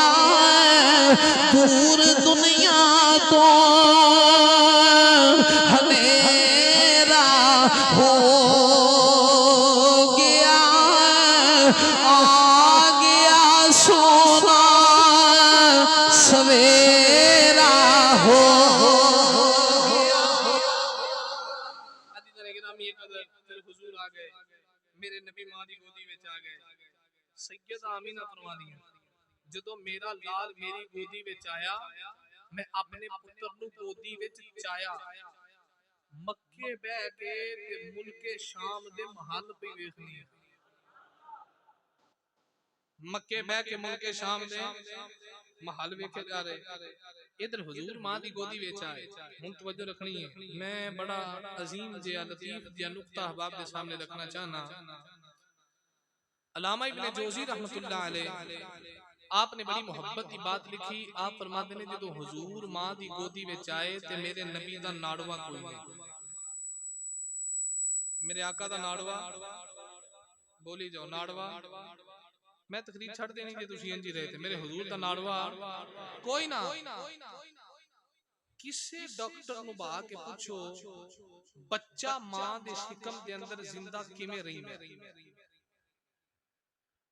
दूर दुनिया तो हनेरा हो गया आ गया सोना सवेरा हो मेरे नबी मां दी गोदी विच आ गए। सैयदा आमीना फरमांदी जदों मेरा लाल मेरी गोदी विच आया मैं अपने पुत्र नू गोदी विच चाया मक्के बह के ते मुल्के शाम दे महल पे वेखनी मक्के बह के मुल्के शाम दे महल वेखे जा रहे इधर हुजूर मां दी गोदी विच आए। हुन तवज्जो रखनी है मैं बड़ा अजीम जिया लतीफ जिया नुक्ता अहबाब के सामने रखना चाहना। अल्लामा इब्ने जोजी रहमतुल्लाह अलैह आपने बड़ी मोहब्बत की बात लिखी। आप फरमाते ने जो हुजूर मां दी गोदी विच आए ते मेरे नबी दा नाड़वा कोई नहीं मेरे आका दा नाड़वा बोली जाओ नाड़वा मैं तकरीर छड़ देनी जे तुसी इंज ही रहे थे मेरे हुजूर दा नाड़वा कोई ना। किसी डॉक्टर नु बा के पूछो बच्चा मां दे शिकम दे अंदर जिंदा किवें रहिंदा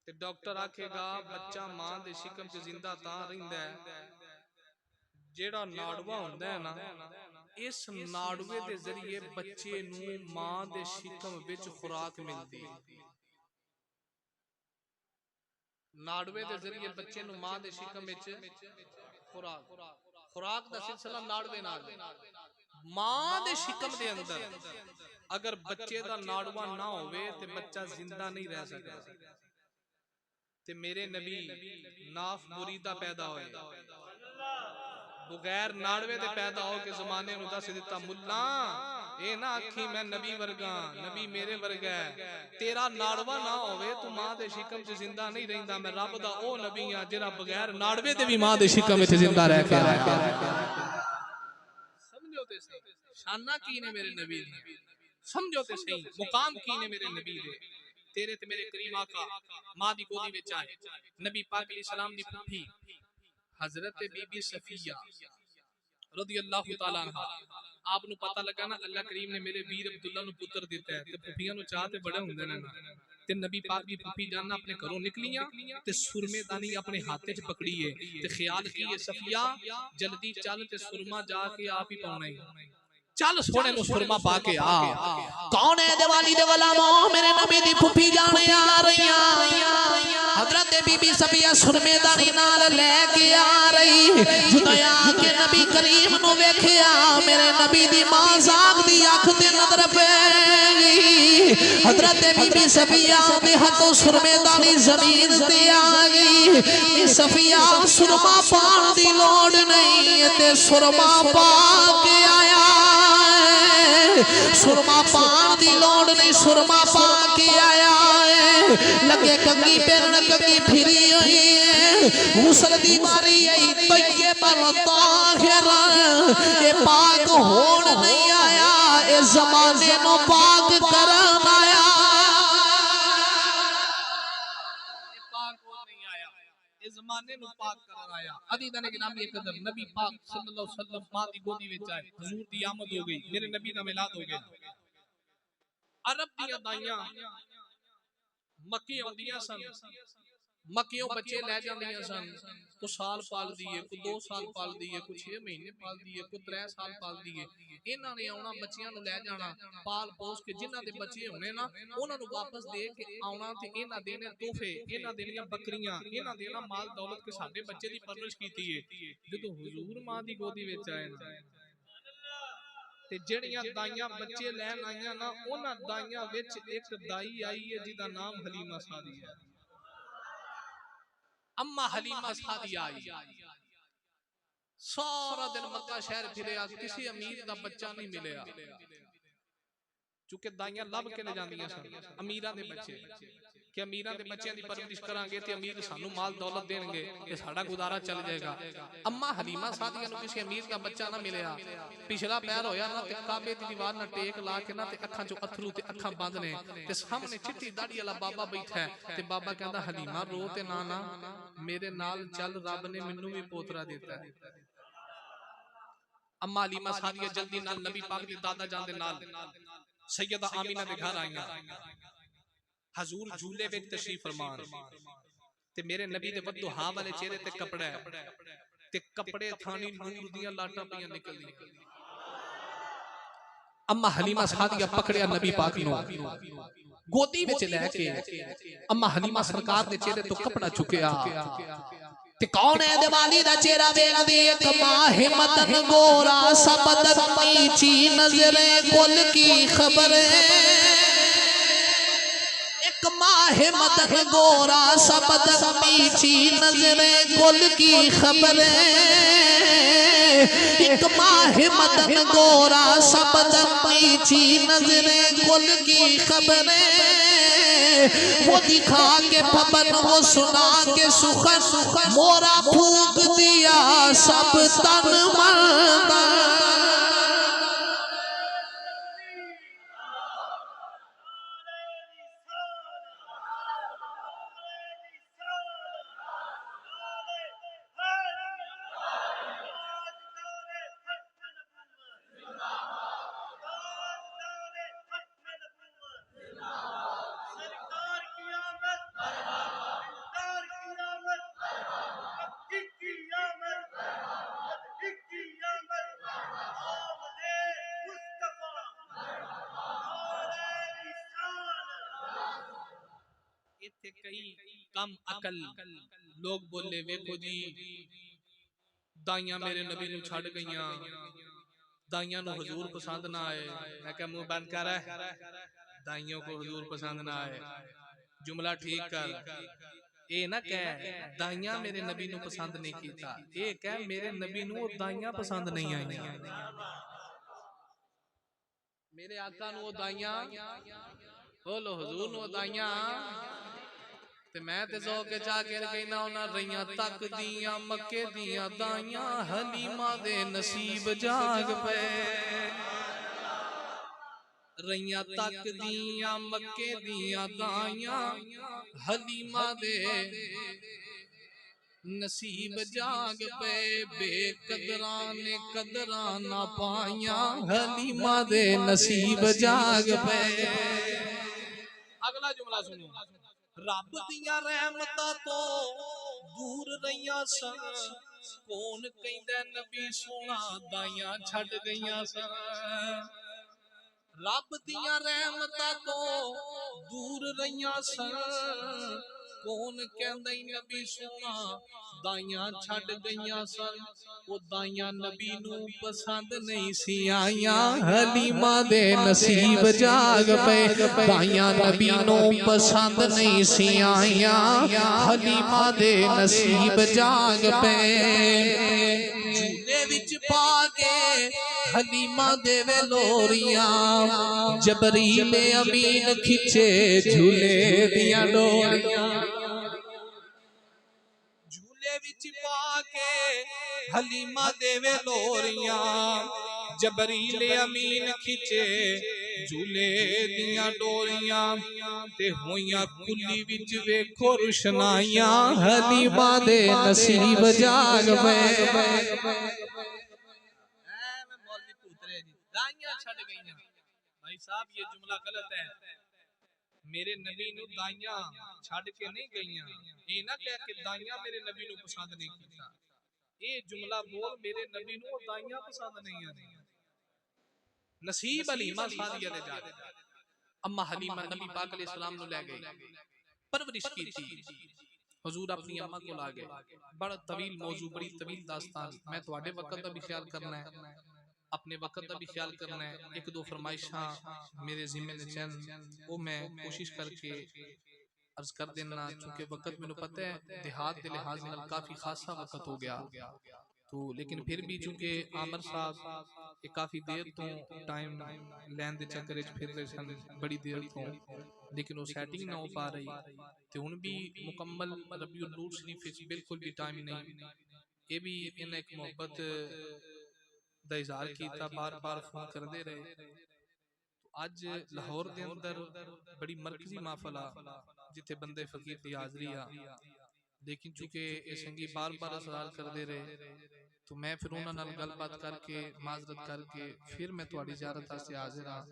ते डॉक्टर आखेगा बच्चा मां दे शिकम च जिंदा तां रहिंदा है जेड़ा नाड़वा हुंदा है ना इस नाड़वे दे जरिए बच्चे नू मां दे शिकम विच खुराक मिलदी नाड़वे दे जरिए बच्चे नू मां दे शिकम विच खुराक दा सिलसिला नाड़वे नाल मां दे शिकम दे अंदर अगर बच्चे दा नाड़वा ना होवे ते बच्चा जिंदा नहीं रह सकदा ते मेरे नबी नाफ मुरीदा पैदा होए बगैर नाड़वे दे पैदा हो के जमाने नु दस दिता मुल्ला ए ना आखी मैं नबी वर्गा नबी मेरे वर्गा है तेरा नाड़वा ना होवे तू मां दे शिकम च जिंदा नहीं रहिंदा मैं रब दा ओ नबी हां जेड़ा बगैर नाड़वे दे भी मां दे शिकम विच जिंदा रह के आया। समझो ते सही शाना की ने मेरे नबी दी समझो ते सही मुकाम की ने मेरे नबी दे तेरे ते मेरे करीम आका मां दी गोदी विच आए नबी पाक अलैहि सलाम दी फूफी हजरत बीबी सफिया रदियल्लाहु ताला अन्हा आप नु पता लगा ना अल्लाह करीम ने मेरे वीर अब्दुल्ला नु पुत्र दिता है ते फूफियां नु चाह ते बड़े हुंदे ने ना ते नबी पाक दी फूफी जान अपने घरों निकलियां ते सुरमे दानी अपने हाथ च पकड़ी है ते ख्याल की है सफिया जल्दी चल ते सुरमा जाके आप ही पाउना है चल सोने नु सुरमा पाके आ कौन है दिवाली दे गुलामो मेरे नबी दी फुफी जाने आ रही हजरत बीबी सफिया सुरमेदानी नाल लेके आ रही जदों आके नबी करीम नु वेखिया मेरे नबी दी मां जाग दी अख ते नजर पे गई हजरत बीबी सफिया दे हाथों सुरमेदानी जमीन ते आ गई सफिया सुरमा पान दी लोड़ नहीं ते सुरमा पा के आया सुरमा पान दी लोड़ नहीं सुरमा पा के आया लगे कंगी पेरन कंगी फिरी हुई गुसल दी मारी आई तैये पर ताहिर ये पाक होण नहीं आया ए जमाने नो पाक करन आया जमाने नु पाक करन आया अदीदा ने गिनामी कदर नबी पाक सल्लल्लाहु अलैहि वसल्लम मां दी गोदी विच आए हुजूर दी आमद हो गई मेरे नबी दा मिलाद हो गया। अरब दी दाइयां मक्की औंदियां सन मक्कियों बच्चे ले जांदियां सन को साल पाल दिए को 2 साल पाल दिए को 6 महीने पाल दिए को 3 साल पाल दिए इन्हां ने आउणा बच्चियां नु ले जाना पाल पोस के जिन्हां दे बच्चे होने ना उन्हां नु वापस दे के आउणा ते इन्हां देने तोहफे इन्हां देनियां बकरियां इन्हां देना माल दौलत के साडे बच्चे दी परवरिश कीती है। जदों हुजूर मां दी गोदी विच आए ना ते जेड़ियां दाइयां बच्चे लैन आईयां ना उन्हां दाइयां विच एक दाई आई है जिदा नाम हलीमा सादी है अम्मा हलीमा सादिया आई सारा दिन मक्का शहर फिरया किसी अमीर दा बच्चा नहीं मिलया चूंकि दाइयां लब के ले जांदियां सन अमीरां दे बच्चे कि अमीरां दे बच्चों दी परवरिश करांगे ते अमीर सानू माल दौलत देंगे ते साडा गुजारा चल जाएगा। अम्मा हलीमा सादिया नु किसी अमीर दा बच्चा ना मिलया पिछला पैर होया ना ते काबे दी दीवार ना टेक ला के ना ते अखां चों अथरू ते अखां बंद ने ते सामने चिट्टी दाढ़ी वाला बाबा बैठा है ते बाबा कहंदा हलीमा रो ते ना ना मेरे नाल चल रब ने मैनू भी पोतरा दिता है। अम्मा हलीमा सादिया जल्दी नाल नबी पाक दी दादा जान दे नाल सैयदा आमीना दे घर आईयां हजूर झूले विच तशरीफ फरमान ते मेरे नबी दे वद्दो हा वाले चेहरे ते कपड़ा ते कपड़े थानी नूर दियां लाटां पियां निकलदियां अम्मा हलीमा सादिया पकड़िया नबी पाक नो गोदी विच लैके अम्मा हलीमा सरकार दे चेहरे तो कपड़ा चुकिया ते कौन है दिवाली दा चेहरा वेखदी एक माह मदन गोरा सबद नीची नजरे कुल की खबर एक माह मदन गोरा सबद नीची नजरे कुल की खबर एक माह मदन गोरा सबद नीची नजरे कुल की खबर वो दिखा के पवन वो सुना के सुखन मोरा फूक दिया सब तन मरदा इत्थे कई कम अकल लोग बोले वेखो जी दाइयां मेरे नबी नू छड़ गईयां दाइयां नू हुजूर पसंद ना आए मैं क्या मुंह बंद कर दाइयों को हुजूर पसंद ना आए जुमला ठीक कर ए ना कह दाइयां मेरे नबी नू पसंद नहीं कीता ए कह मेरे नबी नू दाइयां पसंद नहीं आईयां मेरे आका नू दाइयां बोलो हुजूर नू दाइयां ते मैं ते सो के चा के कहना उन्हां रहियां तक दियां मक्के दियां दाइयां हलीमा दे नसीब जाग पे रहियां तक दियां मक्के दियां दाइयां हलीमा दे नसीब जाग पे बेकदरा ने कदरा ना पाइयां हलीमा दे नसीब जाग पे अगला जुमला सुनो रब दियां रहमतां तो दूर रहियां सन कौन कहंदा नबी सोना दाइयां छड़ गईयां सन रब दियां रहमतां तो दूर रहियां सन कौन कहंदा नबी सोना दाइयां छड़ गईयां सन ओ दाइयां नबी नू पसंद नहीं सी आईयां हलीमा दे नसीब जाग पे दाइयां नबी नू पसंद नहीं सी आईयां हलीमा दे नसीब जाग पे झूले विच पा के हलीमा देवे लोरियां जबरील अमीन खिचे झूले दियां डोरियां झूले विच पा के हलीमा देवे लोरियां जबरील अमीन खिचे झूले दियां डोरियां ते होइयां कुली विच वेखो रुशनाइयां हलीमा दे नसीब जाग पे भाई साहब ये जुमला गलत है मेरे नबी नू दाइयां छड़ के नहीं गईयां ये ना कह के दाइयां मेरे नबी नू पसंद नहीं कीता ये जुमला बोल मेरे नबी नू दाइयां पसंद नहीं आती नसीब हलीमा सादिया दे जा अम्मा हलीमा नबी पाक अलैहि सलाम नु ले गई परवरिश की थी हुजूर अपनी अम्मा को ला गए बड़ा तवील मौजू बड़ी तवील दास्तान मैं तुम्हारे वक्त का भी ख्याल करना है अपने वक्त का भी ख्याल करना है एक दो फरमाइशा मेरे जिम्मे ने चैन वो मैं कोशिश करके अर्ज कर देना चूंकि वक्त मैंने पता है देहात के लिहाज नाल काफी खासा वक्त हो गया तो लेकिन फिर भी चूंकि आमर साहब काफी देर तो टाइम लैन दे चक्कर च फिर रहे सन बड़ी देर तो लेकिन वो सैटिंग ना हो पा रही तो हुण भी मुकम्मल रबीउल नूर शरीफ विच बिल्कुल भी टाइम नहीं ये भी इन्हें एक मोहब्बत दा इज़हार कीता बार बार फोन करते रहे तो अज लाहौर दे अंदर बड़ी मरकजी महफल आ जिथे बंदे फकीर की हाजरी आ लेकिन चूंकि ये संगी बार बार असरार करते रहे तो मैं फिर उन्होंने गलबात करके माजरत करके फिर मैं थोड़ी ज़ियारत वास्ते हाजिर हाँ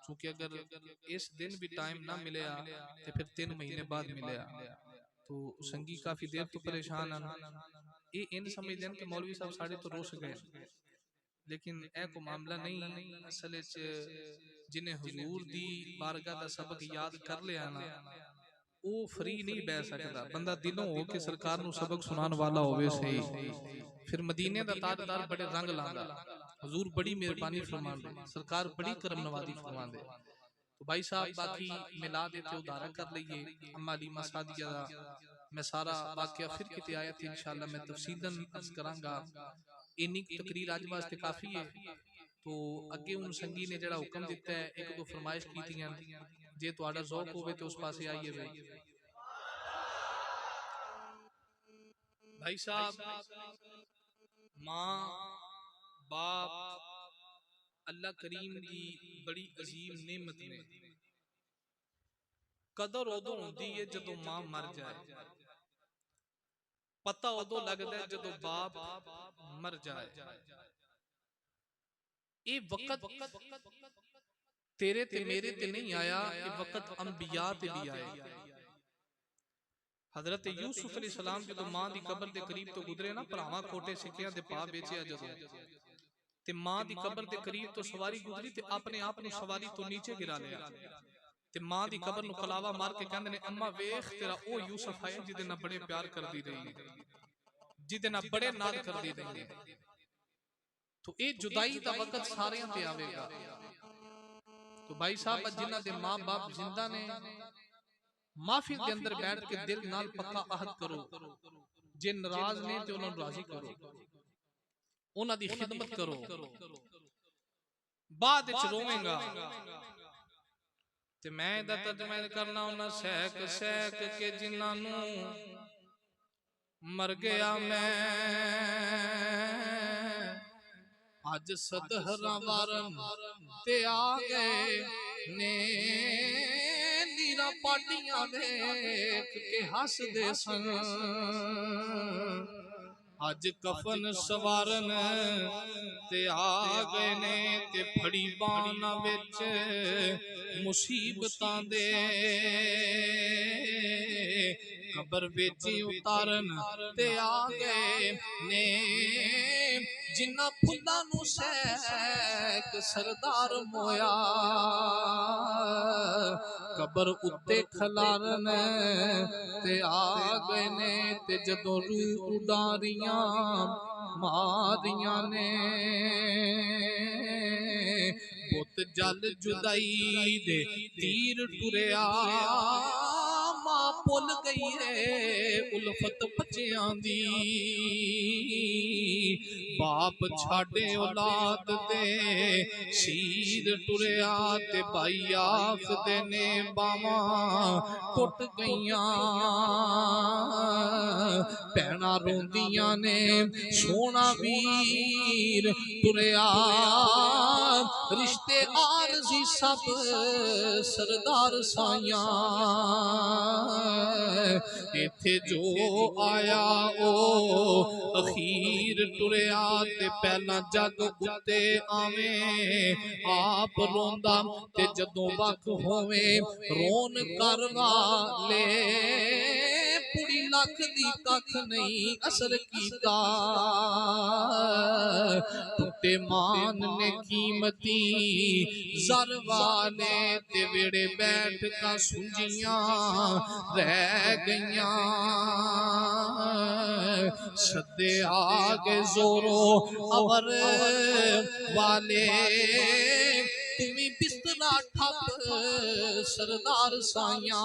चूंकि अगर इस दिन भी टाइम ना मिले तो फिर 3 महीने बाद मिले तो संगी काफ़ी देर तो परेशान हैं ये इन समझते हैं कि मौलवी साहब साढ़े तो रोस गए लेकिन ए को मामला नहीं। असल जिन्हें हुजूर दी बारगाह दा सबक याद कर लिया ना, वो फ्री नहीं बह सकता। बंदा दिलों हो के सरकार नू सबक सुनाने वाला होवे सही, फिर मदीने दा ताजदार बड़े रंग लांदा। हुजूर बड़ी मेहरबानी फरमांदे, सरकार बड़ी करम नवाजी फरमांदे। तो भाई साहब बाकी मिला देते उदारा कर लीजिए अम्मा अलीमा सादिया दा। मैं सारा वाकया फिर किते आया थी, इंशाअल्लाह मैं तफसीलन अर्ज करांगा। इन्नी तकरीर अज वास्ते काफी है। तो अगे उन संगी ने जड़ा हुक्म दिता है, एक दो फरमाइश कीतियां, जे तुहाडा ज़ौक होवे तो उस पासे आइए। भाई साहब, माँ बाप अल्लाह करीम की बड़ी अजीम नेमत ने। कदर उदों होंदी है जदों मां मर जाए, पता उदों लगदा है जदों बाप मर जाए। ये वक्त तेरे ते मेरे ते नहीं आया, ये वक्त अंबिया ते भी आए। हजरत यूसुफ अलैहिस्सलाम जदों मां दी कब्र दे करीब तो गुजरे ना, भरावां खोटे सिक्कियां दे पा बेचिया जदों, ते मां दी कब्र दे करीब तो सवारी गुजरी ते अपने आप नु सवारी तो नीचे गिरा लिया। ते मां दी कब्र नु कलावा मार के कहंदे ने, अम्मा वेख तेरा ओ यूसुफ आए जिदे नाल बड़े प्यार करदी रही, जिदे नाल बड़े नाज करदी रही। तो ये जुदाई दा वक्त सारियां ते आवेगा। तो भाई साहब जिन्हां दे मां बाप जिंदा ने, माफिल के अंदर बैठ के दिल नाल पक्का अहद करो, जे नाराज ने ते उन्हां नूं राजी करो, उन्हां दी खिदमत करो। बाद विच रोवेगा ते मैं दा तर्जुमा करना उन्हां सहक सहक के जिन्हां नूं मर गया मैं, अज सदहरा वारन ते आ गए ने, नीरा पाटियां देख के हसदे सन, अज कफन सवारन ते आ गए ने, ते फड़ी बाना विच मुसीबतां दे, कबर विच उतारन ते आ गए ने, जिन्ना फुल्लां नूं सहक सरदार मोया, कबर उत्ते खलारन ते आ गए ने, ते जदों रूह उडारियां मारियां ने, पुत जल जुदाई दे तीर टुरिया, मां भुल गई है उल्फत बच्चियां दी, बाप छाड़े औलाद दे शीर टुरिया, ते भाई आखदे ने बावां टुट गईयां, भैणां रोंदियां ने सोना वीर टुरिया, रिश्ते आरज़ी सब सरदार साइयां, इत्थे जो आया ओ अखीर टुरिया, ते पहला जग उत्ते आवे आप रोंदा, ते जदों वक होवे रोन करवा ले, पुड़ी लख दी कख नहीं असर कीता, टुटे मान ने कीमती जर वाले, ते वेड़े बैठ का सुंजियां रह गईयां, सदे आगे जोरो अवर वाले, तुम्ही बिस्तरा ठप सरदार साइयां,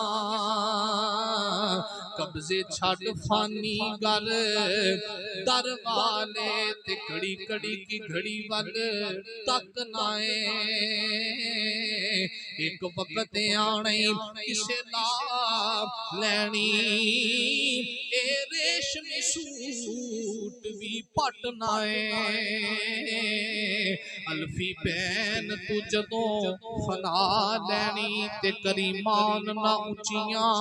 कब्जे छड़ फानी गल दर वाले, ते घड़ी घड़ी की घड़ी वल तक नाए, एक वक्त आने किसे ला लैनी, ए रेशमी सूट भी पटनाए, अल्फी बैन तू जदों फना लैनी, ते करीमान ना उचियां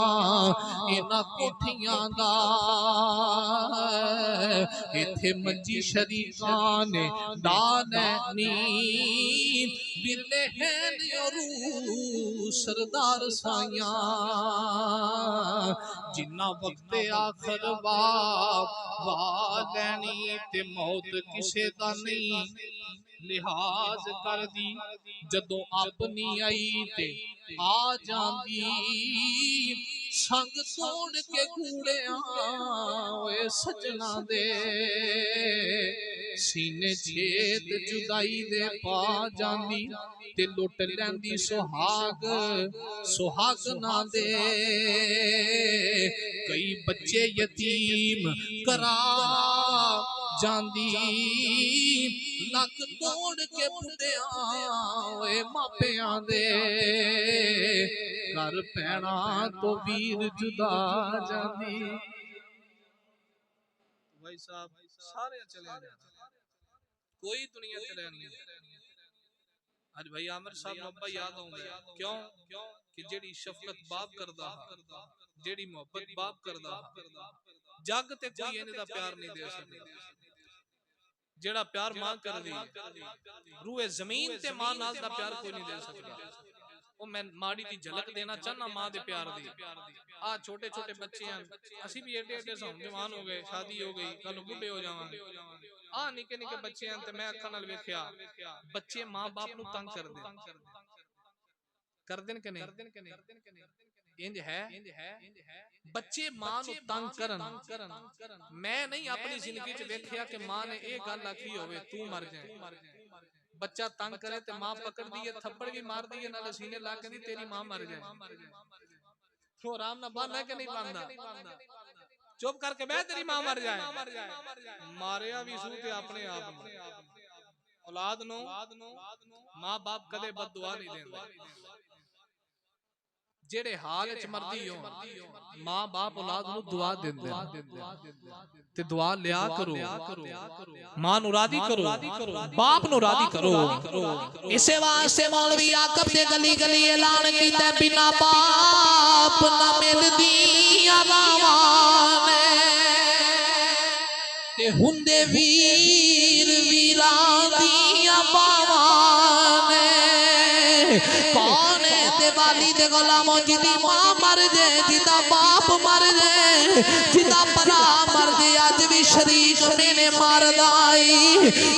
इना कोठियां दा, इथे मंजी शरीकां ने डालैनी, विले हैं रू सरदार साइयां, जिन्ना वक्त आखर वा लैनी, ते मौत किसे दा नहीं लिहाज कर दी जदों अपनी आई ते आ जांदी संग तोड़ के कूड़ियां ओए सजना दे सीने छेद जुदाई दे पा जांदी ते लुट लैंदी सुहाग सुहागना दे कई बच्चे यतीम करा जांदी लक तोड़ के पुटिया मापियां दे घर पैना तो वीर जुदा जांदी। भाई साहब सारे चले कोई दुनिया चले नहीं। आज भाई आमिर साहब मुहब्बत याद आउंदा क्यों कि जेड़ी शफकत बाप करदा जेड़ी मोहब्बत बाप करदा जग ते कोई इन्हां दा प्यार नहीं दे सकदा। जेड़ा प्यार मां करदी रूए जमीन ते मां नाल दा प्यार कोई नहीं दे सकदा। ओ मैं माड़ी दी झलक देना चाहना मां दे प्यार दी। आ छोटे छोटे बच्चे हैं असी भी एडे एडे हम जवान हो गए शादी हो गई कल बुढ़े हो जावांगे। आ निके निके बच्चे हैं ते मैं अखां नाल वेखिया बच्चे मां बाप नु तंग कर देन कि नहीं इंज है बच्चे मां नु तंग करन। मैं नहीं अपनी जिंदगी च वेखिया कि मां ने ए गल आखी होवे तू मर जाए। बच्चा तंग करे ते मां पकड़ दी है थप्पड़ भी मार दी है नाल सीने ला के दी तेरी मां मर जाए। तो आराम ना बांधा के नहीं बांधा चुप करके बह तेरी मां मर जाए। मारिया भी सू ते अपने आप औलाद नो मां बाप कदे बददुआ नहीं देंदे। जेड़े हाल च मर्दी हो मां बाप औलाद नु दुआ देंदे ते दुआ लिया करो मां नु राजी करो बाप नु राजी करो। इसे वास्ते मौलवी आकब दे गली गली ऐलान कीता बिना बाप ना मिलदी आवाने ते हुंदे वीर वीरां दियां बावाने कौन है दिवाली दे गुलामों जिदी मां मर जाए जिदा बाप मर जाए जिदा भरा मर जाए अज भी शरीक मेने मारदाई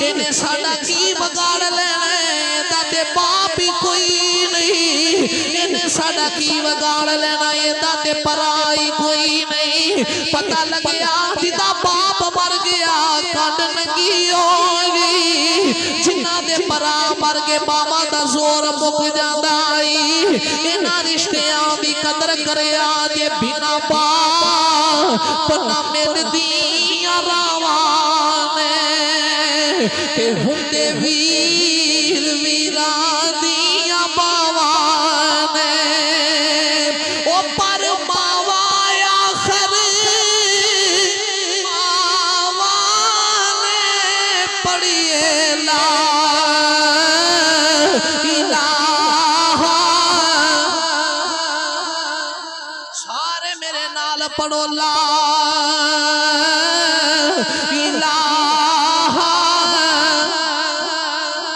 इन्हें साडा की बगाड़ लेना ते बाप ही कोई नहीं इन्हें साडा की बगाड़ लेना एदा ते पराई कोई नहीं। पता लग्या जिदा बाप मर गया कंड नंगी होगी जिन्ना दे परा मर के बाबा दा जोर मुक जांदा इन्हां रिश्तियां दी कदर करिया जे बिना बाप ना मिलदियां रावां ते हुंदे वीर वीरां दियां बावां ने ओ पर मावा आखिर मावा ने पढ़िए ला इलाहा सारे मेरे नाल पढ़ो ला इलाहा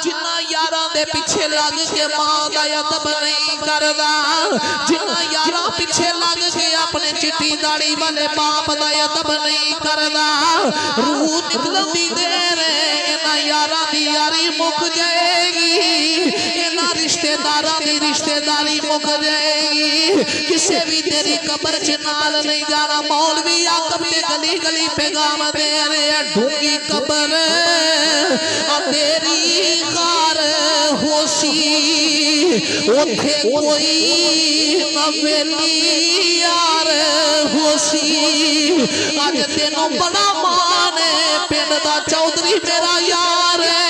जिन्ना यारां दे पीछे लग के मां दा अदब नहीं करदा जिन्ना यारां पीछे लग के अपने चिट्टी दाढ़ी वाले बाप दा अदब नहीं करदा रूह निकलदी देर इन्हां यारां दी यारी मुक जाएगी इन्हां रिश्तेदारां दी रिश्तेदारी मुक जाएगी। किसे भी तेरी कब्र च नाल नहीं जाना। मौलवी आकब ते गली गली पैगाम दे रहे ढूंगी कब्र तेरी कार होसी उथे कोई नवेली यार होसी अज तेनों बड़ा मान है पिंड दा चौधरी मेरा यार है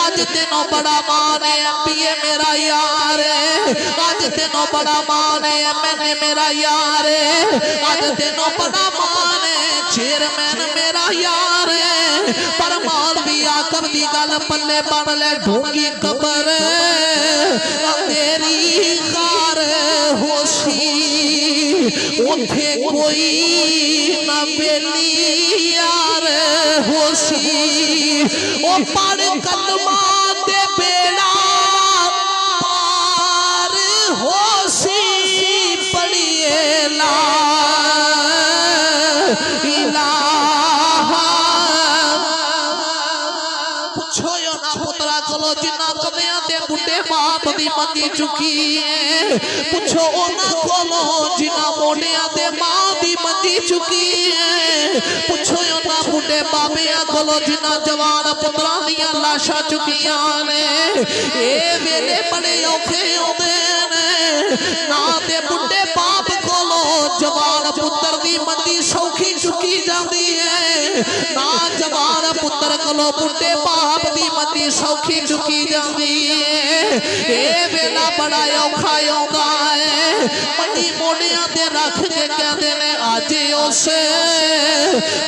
अज तेनों बड़ा मान है एमपीए मेरा यार है अज तेनों बड़ा मान है एमएनए मेरा यार है अज तेनों बड़ा मान है चेयरमैन मेरा यार है पर मौलवी आकब दी गल पल्ले बन ले ढूंगी कब्र तेरी कार होसी उथे कोई ना बेली यार होसी ओ पढ़ कलमा दे बेड़ा पार होसी पढ़िए ला इलाहा पूछो यो ना पुत्रा जिन्ना कमियां ते बुढ़े बाप दी मंगी चुकी है। पुछो उन्हां कोलों जिन्ना मोढियां ते मां दी मंगी चुकी है। पुछो उन्हां बुढ़े बाबियां कोलों जिन्ना जवान पुत्रां दियां लाशां चुकियां ने। ए वेले बड़े औखे आउंदे ने ना ते बुढ़े बाप कोलों जवान पुत्र दी मंगी सौखी चुकी जाती है, ना जवान पुत्र कोलों बुढ़े बाप दी मंगी सौखी चुकी जाती है। ये वेला बड़ा औखा आउंदा है। मंगी मोढियां ते रख के कहंदे ने अज उस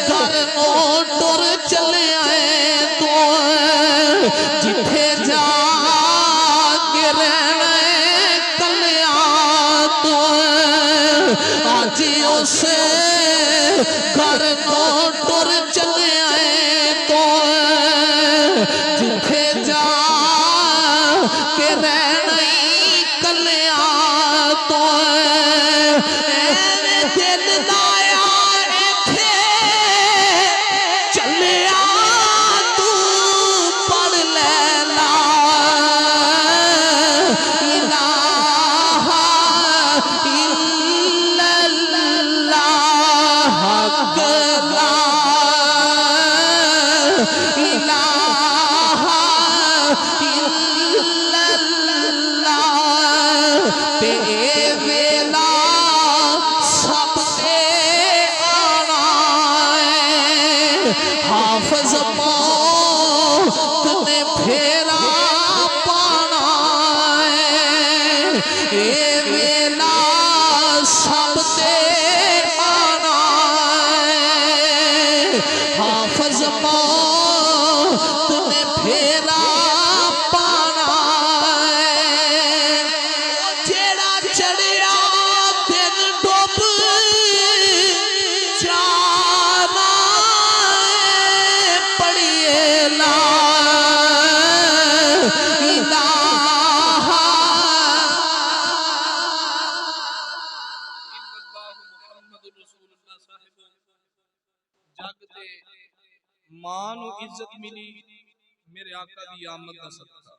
घर नूं टुर चलिया है तू जिथे जा के रहना कलिया तू। अज उस घर नूं टुर चलिया है तू जिथे जा के रहना कलिया तो। दिल लाया इथे चलिया तू पढ़ लेना इलाहा इल्लल्लाह हक ला इलाहा इल्लल्लाह। ते वेला सबसे आना है। हाफिज मौत ने फेरा पाना है। ये वेला सबसे आना है। हाफिज मौत ने फेरा पाना है। जेड़ा चढ़िया दिन डुब जाना पड़िए ला इलाहा जग ते मां नूं इज्जत मिली मेरे आका दी आमद दा सदका।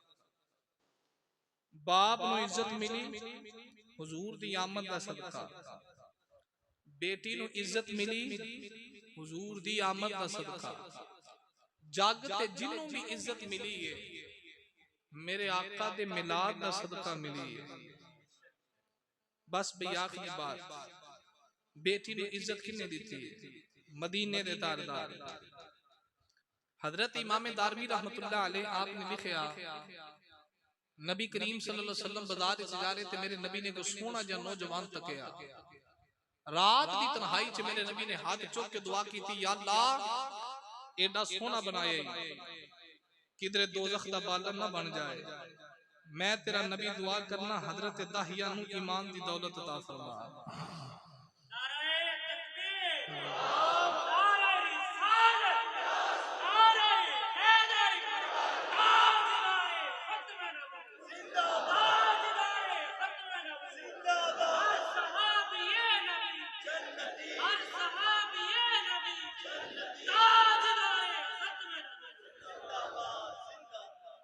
बाप नूं इज्जत मिली हुजूर दी आमद दा सदका। बेटी नूं इज्जत मिली हुजूर दी आमद दा सदका। जग ते जिन्नू भी इज्जत मिली है मेरे आका दे मिलाद दा सदका मिली है। बस भई आखिरी बात, बेटी नूं इज्जत किन्ने दिती है? मदीने दे ताजदार हजरत इमाम दारमी रहमतुल्लाह अलैह आपने लिखा नबी करीम सल्लल्लाहु अलैहि वसल्लम बाजार च जा रहे थे। मेरे नबी ने को सोना जा नौजवान तकिया। रात दी तन्हाई च मेरे नबी ने हाथ चुक के दुआ की थी, या अल्लाह एडा सोना बनाया किधरे दोजख दा बालन ना बन जाए। मैं तेरा नबी दुआ करना हजरत दाहिया नू ईमान दी दौलत अता फरमा।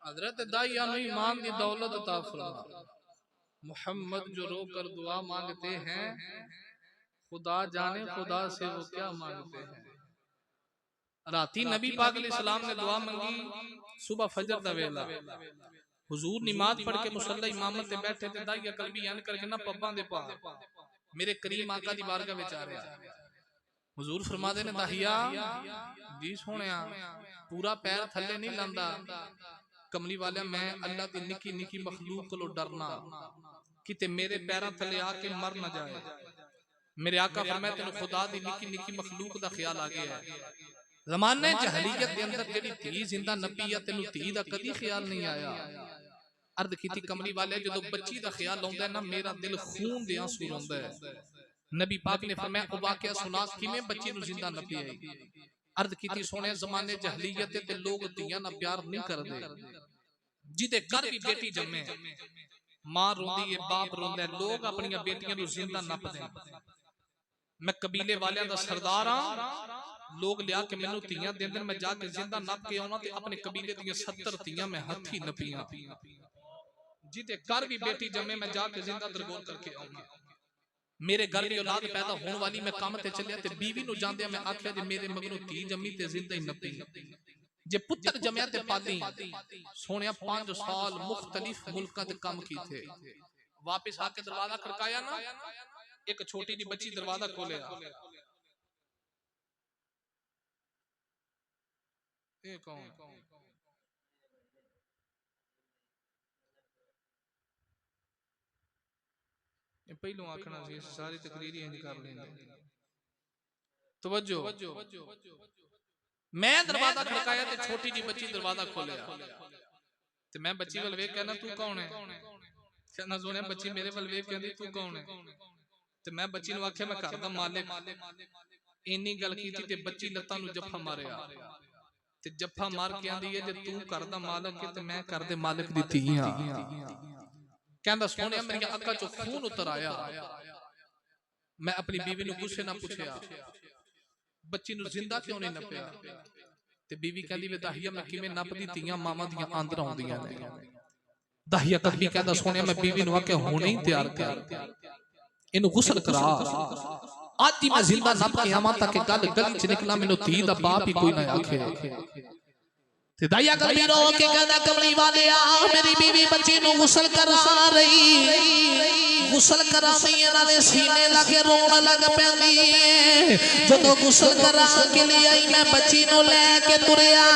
हजरत दाहिया नू ईमान दी दौलत अता फरमा। मोहम्मद जो रो कर दुआ मांगते हैं खुदा जाने खुदा से वो क्या मांगते हैं। राती नबी पाक अलैहिस्सलाम ने दुआ मांगी। सुबह फजर दा वेला हुजूर नमाज पढ़ के मुसल्ला इमामत ते बैठे ते दाहिया कलबी यान करके ना पब्बां दे पा मेरे करीम आका दी बारगाह विच आ रहा। हुजूर फरमाते ने दाहिया जी सोहणिया पूरा पैर थल्ले नहीं लांदा। कमली वाले मैं अल्लाह की निकी निकी मखलूक को डरना किते मेरे पैरों थले आके मर ना जाए। मेरे आका फरमाते तेन खुदा दी निकी निकी मखलूक दा ख्याल आ गया है। ज़माने जहलियत दे अंदर जेड़ी धी जिंदा नबी या तेनू धी दा कदी ख्याल नहीं आया। अर्द कीती कमली वाले जदों बच्ची दा ख्याल आउंदा है ना मेरा दिल खून दे आंसू रोंदा है। नबी पाक ने फरमाया ओ वाकया सुना किवें बच्ची नू जिंदा नबी आई। अर्द कीती सोने जमाने जहलियत ते लोग धीयां नाल प्यार नहीं करदे। जिदे घर भी बेटी जम्मे मां रोंदी है बाप रोंदा है लोग अपनी बेटियां नू जिंदा नपदे। मैं कबीले वालियां दा सरदार हां लोग लिया के मैनू धीयां देंदे मैं जाके जिंदा नप के आउणा ते अपने कबीले दी 70 धीयां मैं हथी नपियां जिते कर भी बेटी जमे मैं जाके जिंदा दरगोर करके आऊंगा मेरे घर की औलाद पैदा होने वाली मैं काम ते चलिया ते बीवी नु जांदे मैं आख्या जे मेरे मगरों धी जमी ते जिंदा ही नपी जे पुत्र जमया ते पाली सोनिया 5 साल मुख्तलिफ मुल्कां ते काम कीते वापस आके दरवाजा खड़काया ना एक छोटी दी बच्ची दरवाजा खोलिया ये कौन ये पहलू आखना सी सारी तकरीर इंज कर लेंगे तवज्जो मैं दरवाजा खड़काया ते छोटी जी बच्ची दरवाजा खोलिया ते मैं बच्ची वल वेख कहना तू कौन है कहना सोने बच्ची मेरे वल वेख कहंदी तू कौन है ते मैं बच्ची नु आख्या मैं घर दा मालिक इन्नी गल कीती ते बच्ची लत्तां नु जफ्फा मारिया ते जफ्फा मार के आंदी है जे तू घर दा मालिक है ते मैं घर दे मालिक दी धी हां कहंदा सोने मेरी अक्खां चों खून उतर आया मैं अपनी बीवी नु गुस्से ना पूछया बच्ची नु जिंदा क्यों नहीं नपया ते बीवी कहंदी वे दाहिया मैं किवें नपदी धीयां मावां दियां आंदर आउंदियां ने दाहिया कभी कहंदा सोने मैं बीवी नु आके हुणे ही तैयार कर इनु गुस्ल करा आज ही मैं जिंदा नप के आवां ताकि गल गली च निकला मैनू धी दा बाप ही कोई ना आखे ते दाहिया कभी रो के कहंदा कमली वालिया मेरी बीवी बच्ची नु गुस्ल करा रही गुस्ल करावी नाले सीने लाके रोण लग पैंदी जदों गुस्ल करा के लिए आई मैं बच्ची नु लेके तुरिया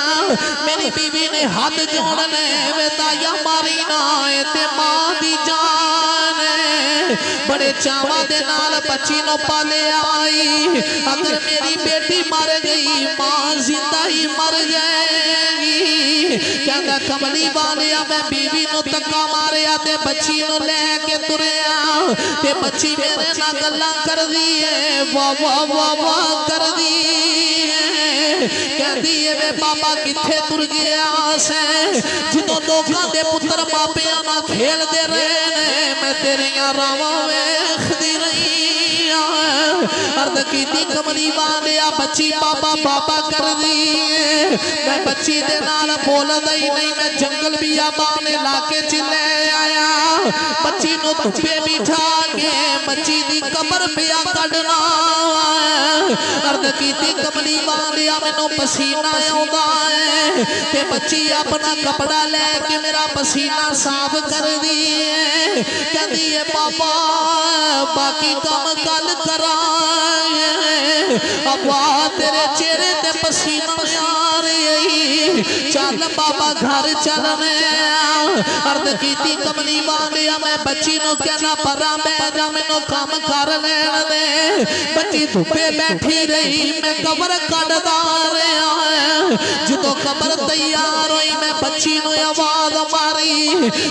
मेरी बीवी ने हाथ जोड़ने वे दाया मारी ना ते मां दी जान बड़े चावा दे नाल बच्ची नु पाले आई अगर मेरी बेटी मर गई मां जिंदा ही मर जाएगी कहंदा कमली वालिया मैं बीवी नु धक्का मारिया ते बच्ची नु लेके तुरिया ते बच्ची मेरे नाल गल्लां करदी है वाह वाह वाह वाह करदी है कहदी है वे बाबा किथे तुर गया से जदों लोकां दे पुत्र मापियां नाल खेलदे रहे ने मैं तेरियां रावां वेखदी रही अर्द कीती कमली वालिया बच्ची बाबा बाबा करदी मैं बच्ची दे नाल बोलदा ही नहीं मैं जंगल बियाबान इलाके च ले आया बच्ची नु धुप्पे बिठा के बच्ची दी कब्र पिया कढना अर्द कीती कमली वालिया मैनू पसीना आउंदा है ते बच्ची अपना कपड़ा लेके मेरा पसीना साफ करदी है कहदी है बाबा बाकी काम कल करांगे अब्बा तेरे चेहरे ते पसीना आ रही चल बाबा घर चलने अर्द कीती कमली वालिया मैं बच्ची नु कहना परा मैं जा मैनू काम कर लेण दे बच्ची धुप्पे बैठी रही मैं कब्र कढदा रहा जदों कब्र तैयार होई मैं बच्ची नु आवाज मारी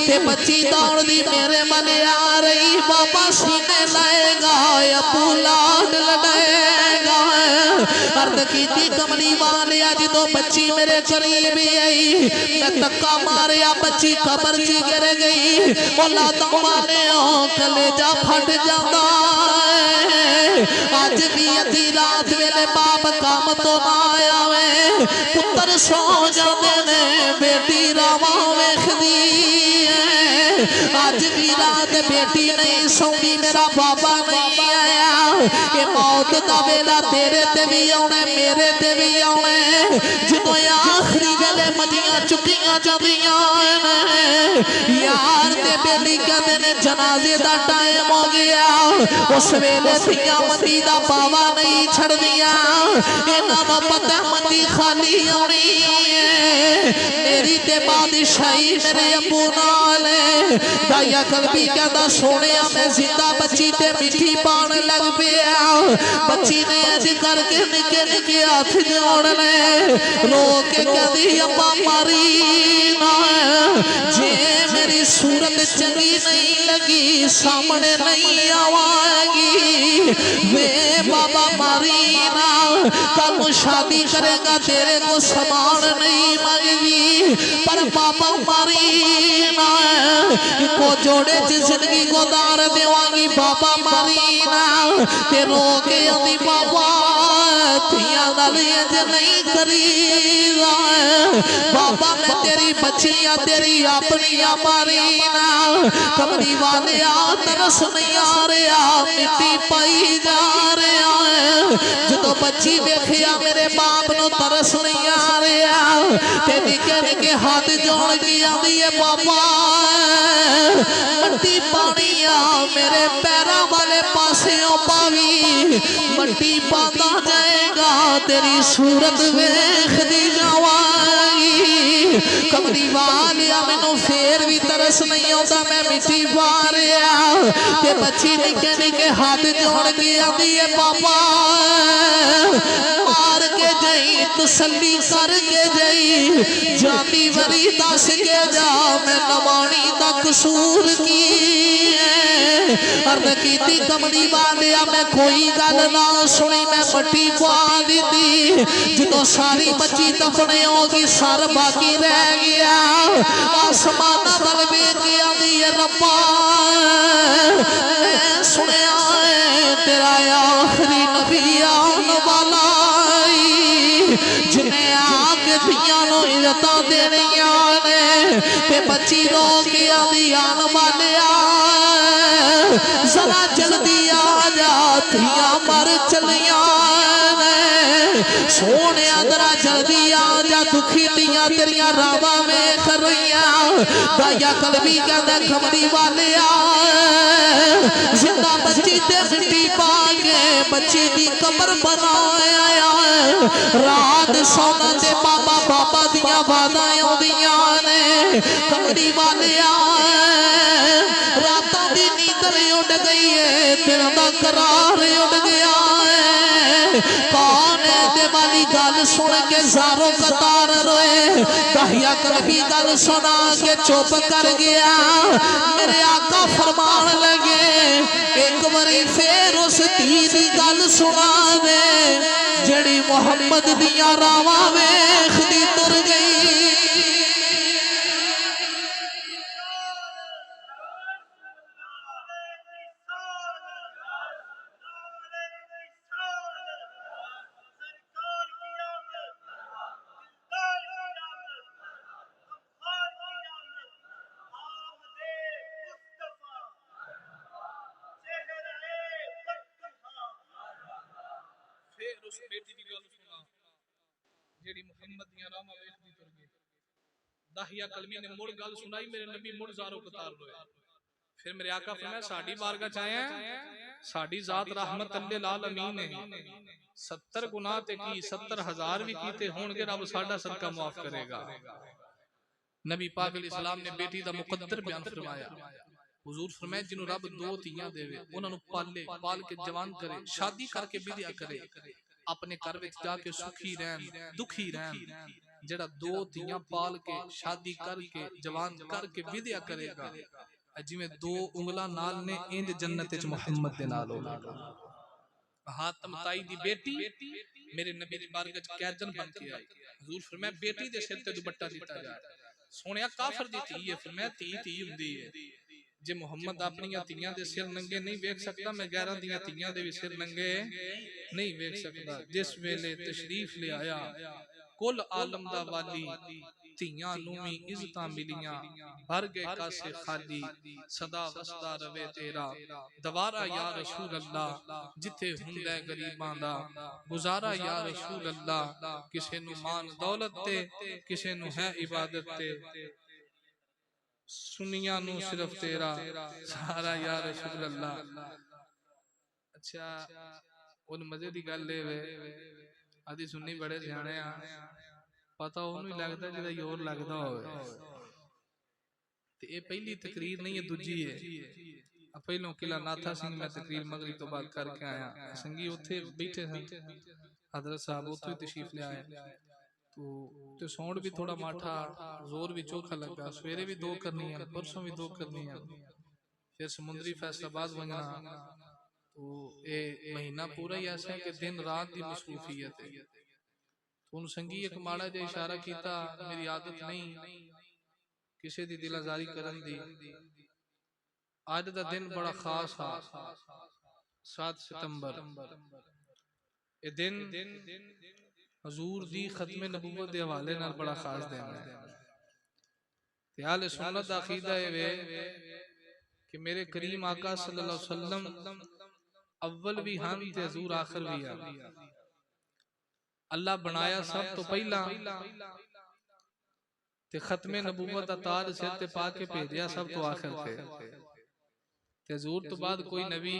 ते बच्ची दौड़दी मेरे मन आ रही बाबा सीने लाएगा या पुलाड लड़ेगा अर्द कीती कमली वालिया जदों बच्ची मेरे करीब आई मैं धक्का मारिया बच्ची कब्र च गिर गई औलादा वाले कलेजा फट जांदा अज भी अधी रात वेले बाप काम तो ना आया वे पुत्र सो जांदे ने बेटी रावां वेखदी अज भी रात बेटी नहीं सौंदी मेरा बाबा नहीं आया कि मौत दा वेला तेरे ते भी आउणे मेरे ते भी आउणे जदों आखिरी वेले मदियां चुकियां जांदियां यार ते बेली कहंदे ने जनाजे दा टाइम हो गया उस वेले सियां मदी दा पावा नहीं छड़दियां इन्हां दा पता मदी खाली आउणी मेरी ते बादशाही मेरे अबू नाल दाया कलबी कहंदा सोनिया मैं जिंदा बच्ची ते मिठी पाण लग पिया बच्ची ने अज करके निके निके हाथ जोड़ने रो के कहदी अम्मा मारी ना जे मेरी सूरत चंगी नहीं लगी सामने नहीं आवागी वे बाबा मारी ना कल शादी करेगा तेरे को समान नहीं मांगेगी पर बाबा मारी ना को जोड़े च जिंदगी गुजार देवांगी बाबा मारी ना ते रो के आंदी बाबा धियां नाल इंज नहीं करीदा बाबा मैं तेरी बच्चियां तेरी अपनियां मारी ना कमली वाले तरस नहीं आ रहा मिट्टी पाई जा रहा जो बच्ची देखिया मेरे बाप नु तरस नहीं आ रहा ते निके निके हाथ जोड़ के आंदी है बाबा मट्टी पानी आ मेरे पैरों वाले पासियों पावी मट्टी पाता जाएगा तेरी सूरत वेखदी जावांगी कमली वालिया मैनू फेर भी तरस नहीं आता मैं मिट्टी पा रहा ते बच्ची निके निके हाथ जोड़ के आंदी है बाबा मार के जई तसल्ली करके जई जाती वरी दस के जा मैं नवाणी दा कसूर की अर्द कीती कमली वालिया मैं कोई गल ना सुनी मैं मट्टी पा दी जो सारी बच्ची दफने होगी सर बाकी रह गया आसमान बल वेख के आंदी है रब्बा मैं सुनिया तेरा आखिरी नबी आने वाला जिन्हें आके धियां नूं इज्जतां देनियां ने ते बच्ची रो के आंदी आन वालिया जरा जल्दी आ जा धियां मर चलियां सोने जरा जल्दी आ जा दुखी धियां तेरियां रावा वेख रहियां दाया कलबी कहंदा कमली वालिया जिंदा बच्ची ते मिट्टी पा के बच्ची दी कब्र बनाया रात सोना ते बाबा बाबा दियां वादां आउंदियां ने कमली वालिया रातां दी नींदर उड़ गई है दिल दा करार उड़ गया है कौन है ते वाली गल सुन के जारो कतार रोए दहिया कलबी गल सुना के चुप कर गया मेरे आका फरमान लगे एक बारी फिर उस धी दी गल सुना दे जड़ी मोहम्मद दियां रावां वेखदी तुर गई फिर उस बेटी की गल सुना जेड़ी मुहम्मद दियां रावां वेखदी तुर गई दाहिया कलमी ने मुड़ गल सुनाई मेरे नबी मुड़ जारो कतार रोए फिर मेरे आका फरमाया साडी बारगाह च आया साडी जात रहमत अल्लिल आलमीन है 70 गुनाह ते की 70,000 भी कीते होणगे रब साडा सदका माफ करेगा नबी पाक अलैहि सलाम ने बेटी दा मुकद्दर बयान फरमाया हुजूर फरमाया जिन्हों रब दो धीयां देवे उन्हां नूं पाले पाल के जवान करे शादी करके विद्या करे अपने घर विच जाके सुखी रहन दुखी रहन जेड़ा दो धीयां पाल के शादी करके जवान करके विद्या करेगा जिवें दो उंगलां नाल ने इंज जन्नत विच मुहम्मद दे नाल होगा हातम ताई दी बेटी मेरे नबी दी बारगाह च कैदन बन के आई हुजूर फरमाया बेटी दे सिर ते दुपट्टा दिता जाए सोनिया काफर दी धी है फरमाया धी हुंदी है जे मुहम्मद अपनी धीयां दे सिर नंगे नहीं वेख सकता मैं गैरां दियां धीयां दे भी सिर नंगे नहीं वेख सकता जिस वेले तशरीफ ले आया कुल आलम दा वाली धीयां नूं भी इज्जतां मिलियां भर गए कासे खाली सदा वसदा रवे तेरा दवारा या रसूल अल्लाह जिथे हुंदा गरीबां दा गुजारा या रसूल अल्लाह किसे नूं मान दौलत ते किसे नूं है इबादत ते सुनिया नू सिर्फ तेरा सारा या रसूल अल्लाह अच्छा उन मजे दी गल वे आदि सुन्नी बड़े सियाणे आ पता ओनू ही लगदा जेदा योर लगदा होवे ते ये पहली तकरीर नहीं है दूजी है पहलों किला नाथा सिंह मैं तकरीर मगरिब तो बाद करके आया संगी उत्थे बैठे सन हजरत साहब उत्थे तशरीफ ले आए तो साउंड भी थोड़ा माठा जोर भी चोखा लगा सवेरे भी दो करनी है परसों भी दो करनी है फिर समुद्री फैसलाबाद वजना तो ये महीना पूरा ही ऐसा है कि दिन रात की मसरूफियत है तो उन संगी एक माड़ा जिहा इशारा किया मेरी आदत नहीं किसी दी दिलाजारी करन दी आज दा दिन बड़ा खास है 7 सितंबर ये दिन हजूर दी खत्म नबूवत के हवाले नाल बड़ा खास दिन है। ते अहले सुन्नत दा अकीदा है वे कि मेरे करीम आका सल्लल्लाहु अलैहि वसल्लम अव्वल भी हन ते हजूर आखिर भी आ। अल्लाह बनाया सब तो पहला ते खत्मे नबूवत दा ताज सिर ते पा के भेजा सब तो आखिर थे। ते हजूर तो बाद कोई नबी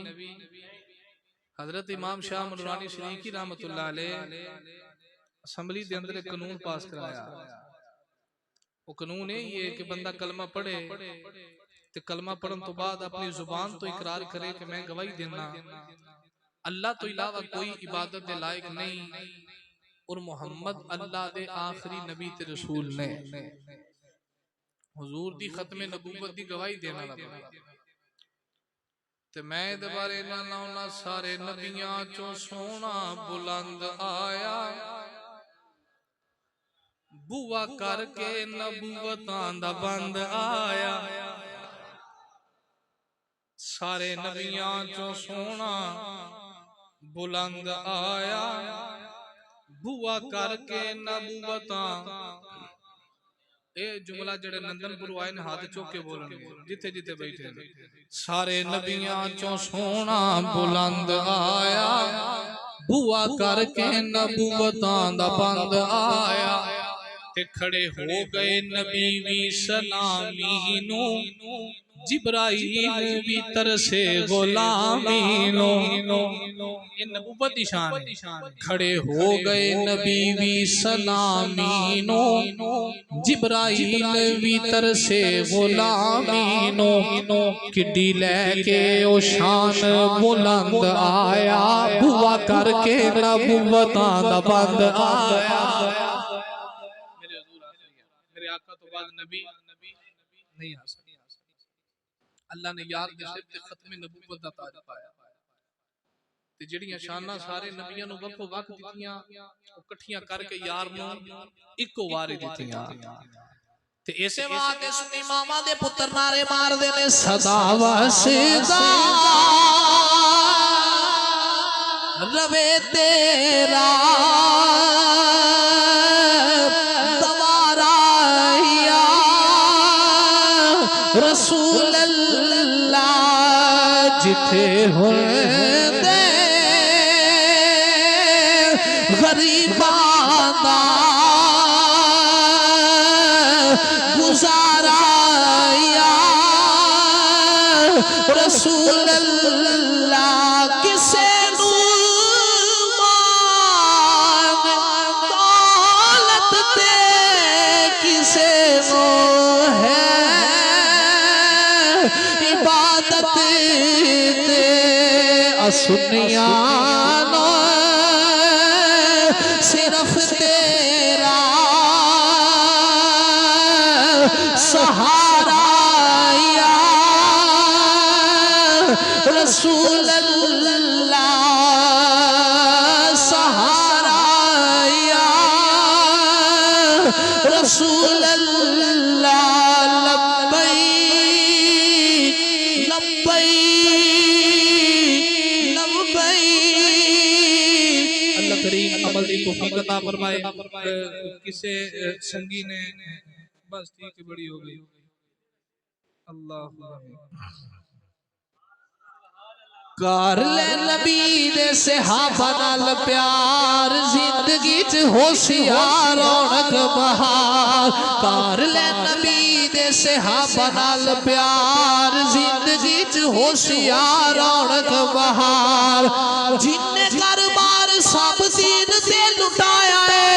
हजरत इमाम शाह मुनरानी शरीकी रहमतुल्लाह अलैह असम्बली दे अंदर एक कानून पास कराया। वो कानून ये है कि बंदा कलमा पढ़े ते कलमा पढ़न तो बाद अपनी जुबान तो इकरार करे कि मैं गवाही देना अल्लाह तो इलावा कोई इबादत के लायक नहीं और मोहम्मद अल्लाह दे आखिरी नबी ते रसूल ने। हुजूर दी खत्मे नबूवत दी गवाही देना लगा ते मैं दोबारे ना सारे नबियां चो सोना बुलंद आया बुआ करके नबूवतां दा बंद आया। सारे नबियां चो सोना बुलंद आया बुआ करके नबूवतां। ये जुमला जड़े नंदनपुर आए ने हाथ चुक के बोलेंगे जिथे जिथे बैठे ने। सारे नबियां चो सोना बुलंद आया बुआ करके नबूवतां दा बंद आया। ते खड़े हो गए नबी भी सलामी नू जिब्राइल भी तरसे गुलामी नो। ये नबूवत दी शान है। खड़े हो गए नबी भी सलामी नो जिब्राइल भी तरसे गुलामी नो। किड्डी लेके ओ शान बुलंद आया बुआ करके नबूवतां दा बंद आया। मेरे आका तो बाद नबी नहीं आ सकता। अल्लाह ने यार दे सिर ते खत्मे नबूवत दा ताज पाया ते जड़ियां शानां सारे नबियां नूं वक्फो वक्त दित्तियां ओ इकट्ठियां करके यार नूं इक्को वारी दित्तियां। ते इसे वास्ते सुन्नी मामा दे पुत्तर नारे मारदे ने सदा वसदा रवे तेरा रसूल अल्लाह जिथे होंदे गरीबां दा गुजारा या रसूल अल्लाह। किसे नू मांग दौलत ते किसे नू है इबादत ते असुनिया नो सिर्फ तेरा सहारा या रसूल अल्लाह सहारा या रसूल अल्लाह। तौफीक अता फरमाए। किसे संगी ने बस ठीक बड़ी हो गई। अल्लाह कर ले नबी दे सहाबा नाल प्यार जिंदगी च होशियार रौनक बहार। कर ले नबी दे सहाबा नाल प्यार जिंदगी च होशियार रौनक बहार। जिन्ने कर बार सब दीन ते लुटाया है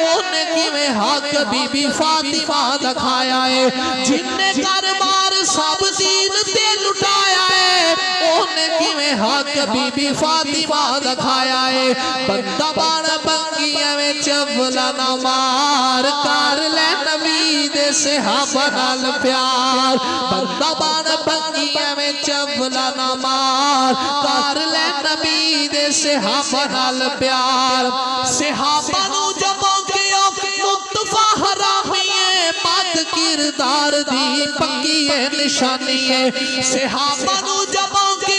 ओने किवें हक बीबी फातिमा दिखाया है। जिन्ने कर बार सब दीन ते लुटाया है ओने किवें हक बीबी फातिमा दिखाया है। बंदा बन बंगिया में चवला ना मार कर ले नबी दे सहाबा नाल प्यार। बंदा बन बंगिया में चवला ना मार कर ले नबी दे सहाबा नाल प्यार। सहाबा नू जबों के मुस्तफा हरामिए पद किरदार दी पक्की निशानी है। सहाबा नू जबों के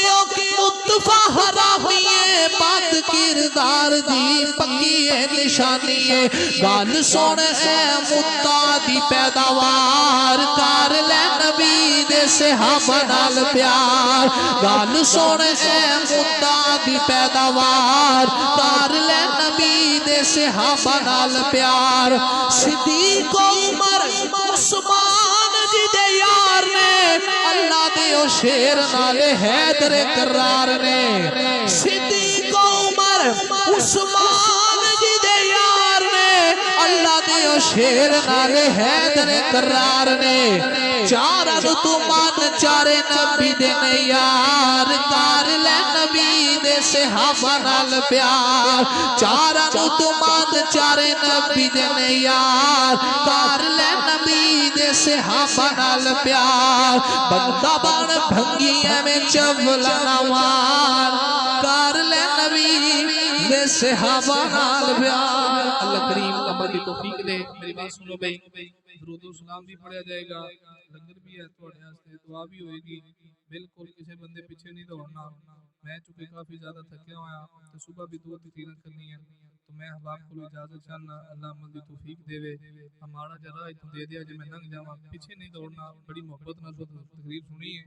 मुस्तफा हरामी है बात किरदार दी पक्की है निशानी है गल सुन ए मुद्दा दी पैदावार कर ले नबी दे सहाबा नाल प्यार गल सुन ए मुद्दा दी पैदावार कर ले नबी दे सहाबा नाल प्यार सिद्दीक उमर उस्मान जी दे यार ने अल्लाह दे ओ शेर नाले हैदर करार ने सिद्दीक उमर उस्मान जी दे यार ने अल्लाह दे ओ शेर नाले हैदर करार ने चार तू मान चारे नबी दे ने यार कर ले नबी दे सहाबा नाल प्यार चार तू मान चारे नबी दे ने यार कर ले नबी दे सहाबा नाल प्यार बंदा बन भंगिया में चवला नवार कर ले नबी दे सहाबा नाल प्यार अल्लाह करीम अमल की तौफीक दे। मेरी बात सुनो भाई, दुरूद और सलाम भी पढ़ा जाएगा, लंगर भी है, थोड़े वास्ते दुआ भी होएगी। बिल्कुल किसी बंदे पीछे नहीं दौड़ना। मैं चूंकि काफी ज्यादा थकिया हुआ तो सुबह भी 2 तकरीरें करनी है, तो मैं अहबाब को इजाजत चाहना, अल्लाह अमल की तौफीक देवे। हमारा जरा इतना दे दिया जो मैं लंघ जावा, पीछे नहीं दौड़ना। बड़ी मोहब्बत नाल तकरीर सुनी है।